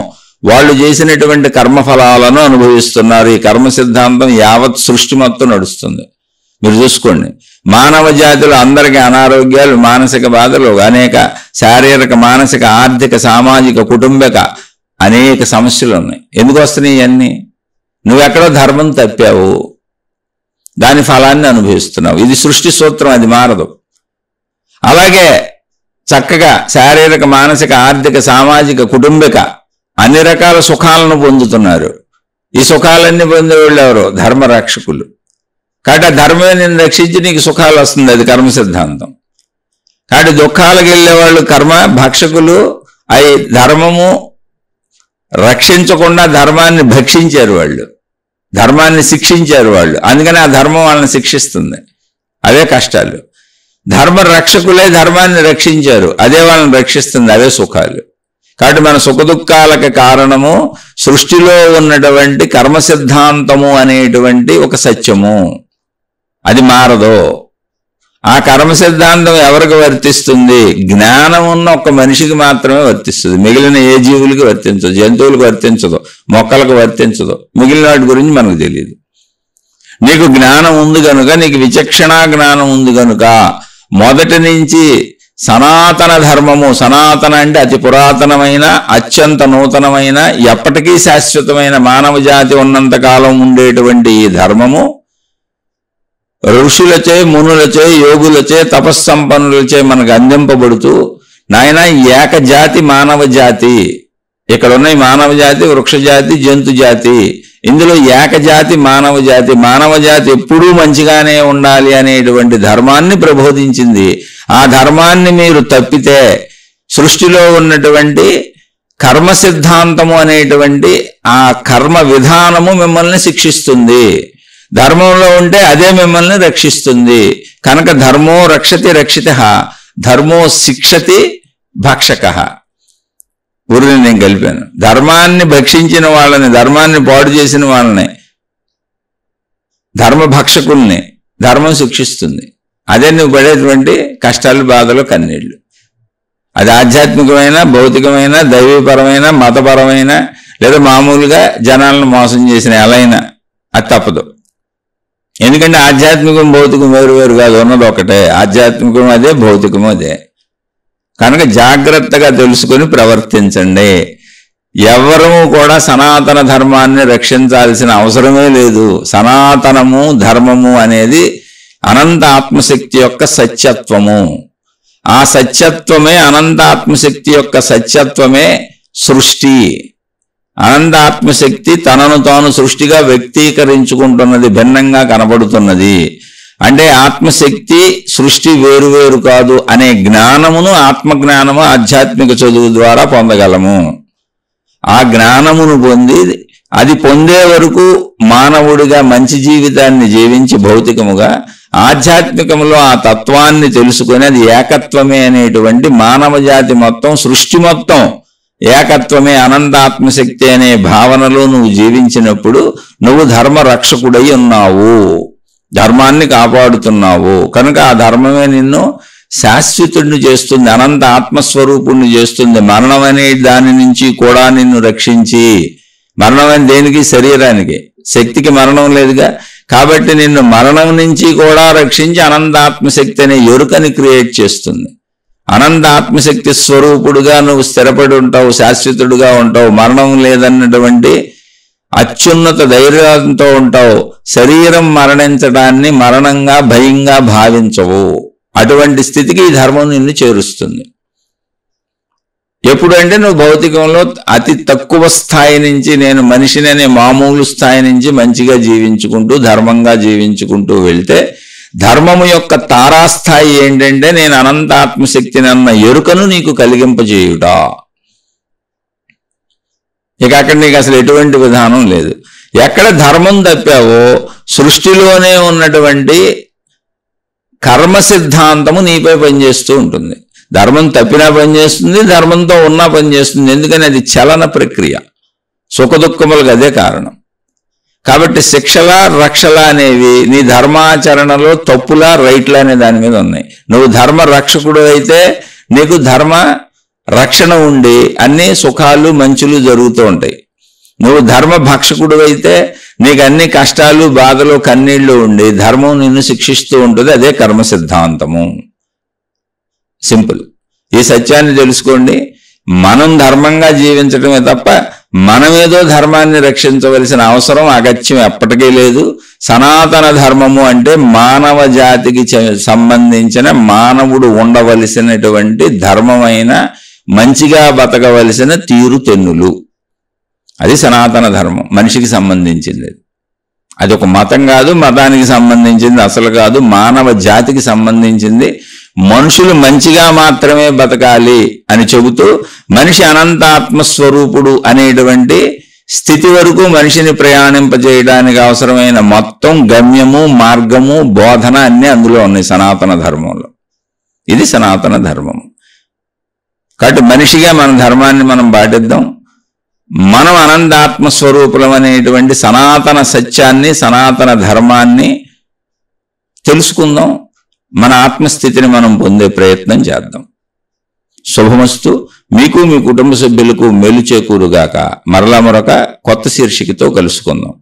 వాళ్ళు చేసినటువంటి కర్మఫలాలను అనుభవిస్తున్నారు. ఈ కర్మ సిద్ధాంతం యావత్ సృష్టి మొత్తం నడుస్తుంది. మీరు చూసుకోండి, మానవ జాతిలో అందరికీ అనారోగ్యాలు, మానసిక బాధలు, అనేక శారీరక, మానసిక, ఆర్థిక, సామాజిక, కుటుంబిక అనేక సమస్యలు ఉన్నాయి. ఎందుకు వస్తున్నాయి ఇవన్నీ? నువ్వెక్కడో ధర్మం తప్పావు, దాని ఫలాన్ని అనుభవిస్తున్నావు. ఇది సృష్టి సూత్రం, అది మారదు. అలాగే చక్కగా శారీరక, మానసిక, ఆర్థిక, సామాజిక, కుటుంబిక అన్ని రకాల సుఖాలను పొందుతున్నారు. ఈ సుఖాలన్నీ పొందేవాళ్ళు ఎవరు? ధర్మ రక్షకులు. కాబట్టి ఆ ధర్మమే నేను రక్షించి నీకు సుఖాలు వస్తుంది, అది కర్మ సిద్ధాంతం. కాబట్టి దుఃఖాలకు వెళ్ళేవాళ్ళు కర్మ భక్షకులు. అవి ధర్మము రక్షించకుండా ధర్మాన్ని భక్షించారు వాళ్ళు, ధర్మాన్ని శిక్షించారు వాళ్ళు. అందుకని ఆ ధర్మం వాళ్ళని శిక్షిస్తుంది. అవే కష్టాలు. ధర్మ రక్షకులే ధర్మాన్ని రక్షించారు, అదే వాళ్ళని రక్షిస్తుంది, అవే సుఖాలు. కాబట్టి మన సుఖదుఖాలకు కారణము సృష్టిలో ఉన్నటువంటి కర్మ సిద్ధాంతము అనేటువంటి ఒక సత్యము, అది మారదు. ఆ కర్మ సిద్ధాంతం ఎవరికి వర్తిస్తుంది? జ్ఞానం ఉన్న ఒక మనిషికి మాత్రమే వర్తిస్తుంది. మిగిలిన ఏ జీవులకి వర్తించదు, జంతువులకు వర్తించదు, మొక్కలకు వర్తించదు. మిగిలిన వాటి గురించి మనకు తెలియదు. నీకు జ్ఞానం ఉంది కనుక, నీకు విచక్షణా జ్ఞానం ఉంది కనుక మొదటి నుంచి సనాతన ధర్మము, సనాతన అంటే అతి పురాతనమైన, అత్యంత నూతనమైన, ఎప్పటికీ శాశ్వతమైన, మానవ జాతి ఉన్నంతకాలం ఉండేటువంటి ఈ ధర్మము ఋషులచే, మునులచే, యోగులచే, తపస్సంపన్నులచే మనకు అందింపబడుతూ, నాయన ఏకజాతి మానవ జాతి, ఇక్కడ ఉన్నాయి మానవ జాతి, వృక్ష జాతి, జంతు జాతి, ఇందులో ఏకజాతి మానవ జాతి, మానవ జాతి ఎప్పుడూ మంచిగానే ఉండాలి అనేటువంటి ధర్మాన్ని ప్రబోధించింది. ఆ ధర్మాన్ని మీరు తప్పితే సృష్టిలో ఉన్నటువంటి కర్మ సిద్ధాంతము అనేటువంటి ఆ కర్మ విధానము మిమ్మల్ని శిక్షిస్తుంది. ధర్మంలో ఉంటే అదే మిమ్మల్ని రక్షిస్తుంది. కనుక ధర్మో రక్షతి రక్షితః, ధర్మో శిక్షతి భక్షకః. ఊరిని నేను కలిపాను. ధర్మాన్ని భక్షించిన వాళ్ళని, ధర్మాన్ని పాడు చేసిన వాళ్ళని, ధర్మ భక్షకుల్ని ధర్మం శిక్షిస్తుంది. అదే నువ్వు పడేటువంటి కష్టాలు, బాధలు, కన్నీళ్లు. అది ఆధ్యాత్మికమైన, భౌతికమైన, దైవీపరమైన, మతపరమైన, లేదా మామూలుగా జనాలను మోసం చేసిన ఎలా అయినా అది తప్పదు. ఎందుకంటే ఆధ్యాత్మికం భౌతికం వేరు వేరు కాదు, ఉన్నది ఒకటే. ఆధ్యాత్మికం అదే, భౌతికం అదే. కనుక జాగ్రత్తగా తెలుసుకొని ప్రవర్తించండి. ఎవరము కూడా సనాతన ధర్మాన్ని రక్షించాల్సిన అవసరమే లేదు. సనాతనము ధర్మము అనేది అనంత ఆత్మశక్తి యొక్క సత్యత్వము. ఆ సత్యత్వమే, అనంత ఆత్మశక్తి యొక్క సత్యత్వమే సృష్టి. అనంత ఆత్మశక్తి తనను తాను సృష్టిగా వ్యక్తీకరించుకుంటున్నది, భిన్నంగా కనబడుతున్నది. అంటే ఆత్మశక్తి, సృష్టి వేరువేరు కాదు అనే జ్ఞానమును, ఆత్మజ్ఞానము ఆధ్యాత్మిక చదువు ద్వారా పొందగలము. ఆ జ్ఞానమును పొంది, అది పొందే వరకు మానవుడిగా మంచి జీవితాన్ని జీవించి భౌతికముగా, ఆధ్యాత్మికములో ఆ తత్వాన్ని తెలుసుకొని అది ఏకత్వమే అనేటువంటి మానవ జాతి మొత్తం, సృష్టి మొత్తం ఏకత్వమే, అనంతాత్మశక్తి అనే భావనలో నువ్వు జీవించినప్పుడు నువ్వు ధర్మ రక్షకుడై ఉన్నావు, ధర్మాన్ని కాపాడుతున్నావు. కనుక ఆ ధర్మమే నిన్ను శాశ్వతుడిని చేస్తుంది, అనంత ఆత్మస్వరూపుణ్ణి చేస్తుంది. మరణం అనే దాని నుంచి కూడా నిన్ను రక్షించి, మరణం అని దేనికి? శరీరానికి. శక్తికి మరణం లేదుగా. కాబట్టి నిన్ను మరణం నుంచి కూడా రక్షించి అనంత ఆత్మశక్తి అనే ఎరుకని క్రియేట్ చేస్తుంది. అనంత ఆత్మశక్తి స్వరూపుడుగా నువ్వు స్థిరపడి ఉంటావు, శాశ్వతుడుగా ఉంటావు, మరణం లేదన్నటువంటి అత్యున్నత ధైర్యంతో ఉంటావు. శరీరం మరణించడాన్ని మరణంగా భయంగా భావించవు. అటువంటి స్థితికి ఈ ధర్మం నిన్ను చేరుస్తుంది. ఎప్పుడంటే నువ్వు భౌతికంలో అతి తక్కువ స్థాయి నుంచి, నేను మనిషిని అనే మామూలు స్థాయి నుంచి మంచిగా జీవించుకుంటూ ధర్మంగా జీవించుకుంటూ వెళ్తే, ధర్మము యొక్క తారాస్థాయి ఏంటంటే నేను అనంత ఆత్మశక్తిని అన్న ఎరుకను నీకు కలిగింపజేయుట. ఇక అక్కడ నీకు అసలు ఎటువంటి విధానం లేదు. ఎక్కడ ధర్మం తప్పావో సృష్టిలోనే ఉన్నటువంటి కర్మ సిద్ధాంతము నీపై పనిచేస్తూ ఉంటుంది. ధర్మం తప్పినా పనిచేస్తుంది, ధర్మంతో ఉన్నా పనిచేస్తుంది. ఎందుకని అది చలన ప్రక్రియ, సుఖదుఖములకు అదే కారణం. కాబట్టి శిక్షల రక్షల అనేవి నీ ధర్మాచరణలో తప్పులా రైట్లా అనే దాని మీద ఉన్నాయి. నువ్వు ధర్మ రక్షకుడు అయితే నీకు ధర్మ రక్షణ ఉండి అన్ని సుఖాలు మంచులు జరుగుతూ ఉంటాయి. నువ్వు ధర్మ భక్షకుడు అయితే నీకు అన్ని కష్టాలు బాధలు కన్నీళ్లు ఉండి ధర్మం నిన్ను శిక్షిస్తూ ఉంటుంది. అదే కర్మ సిద్ధాంతము. సింపుల్. ఈ సత్యాన్ని తెలుసుకోండి. మనం ధర్మంగా జీవించడమే తప్ప మనమేదో ధర్మాన్ని రక్షించవలసిన అవసరం అగత్యం ఎప్పటికీ లేదు. సనాతన ధర్మము అంటే మానవ జాతికి సంబంధించిన మానవుడు ఉండవలసినటువంటి ధర్మమైన మంచిగా బతకవలసిన తీరుతెన్నులు. అది సనాతన ధర్మం, మనిషికి సంబంధించింది. అది ఒక మతం కాదు, మతానికి సంబంధించింది అసలు కాదు, మానవ జాతికి సంబంధించింది. మనుషులు మంచిగా మాత్రమే బతకాలి అని చెబుతూ మనిషి అనంత ఆత్మస్వరూపుడు అనేటువంటి స్థితి వరకు మనిషిని ప్రయాణింపజేయడానికి అవసరమైన మొత్తం గమ్యము, మార్గము, బోధన అన్నీ అందులో ఉన్నాయి సనాతన ధర్మంలో. ఇది సనాతన ధర్మం. కాబట్టి మనిషిగా మన ధర్మాన్ని మనం పాటిద్దాం. మనం అనంత ఆత్మస్వరూపులం అనేటువంటి సనాతన సత్యాన్ని, సనాతన ధర్మాన్ని తెలుసుకుందాం. మన ఆత్మస్థితిని మనం పొందే ప్రయత్నం చేద్దాం. శుభమస్తు. మీకు మీ కుటుంబ సభ్యులకు మేలు చేకూరుగాక. మరలా మరొక కొత్త శీర్షికతో కలుసుకుందాం.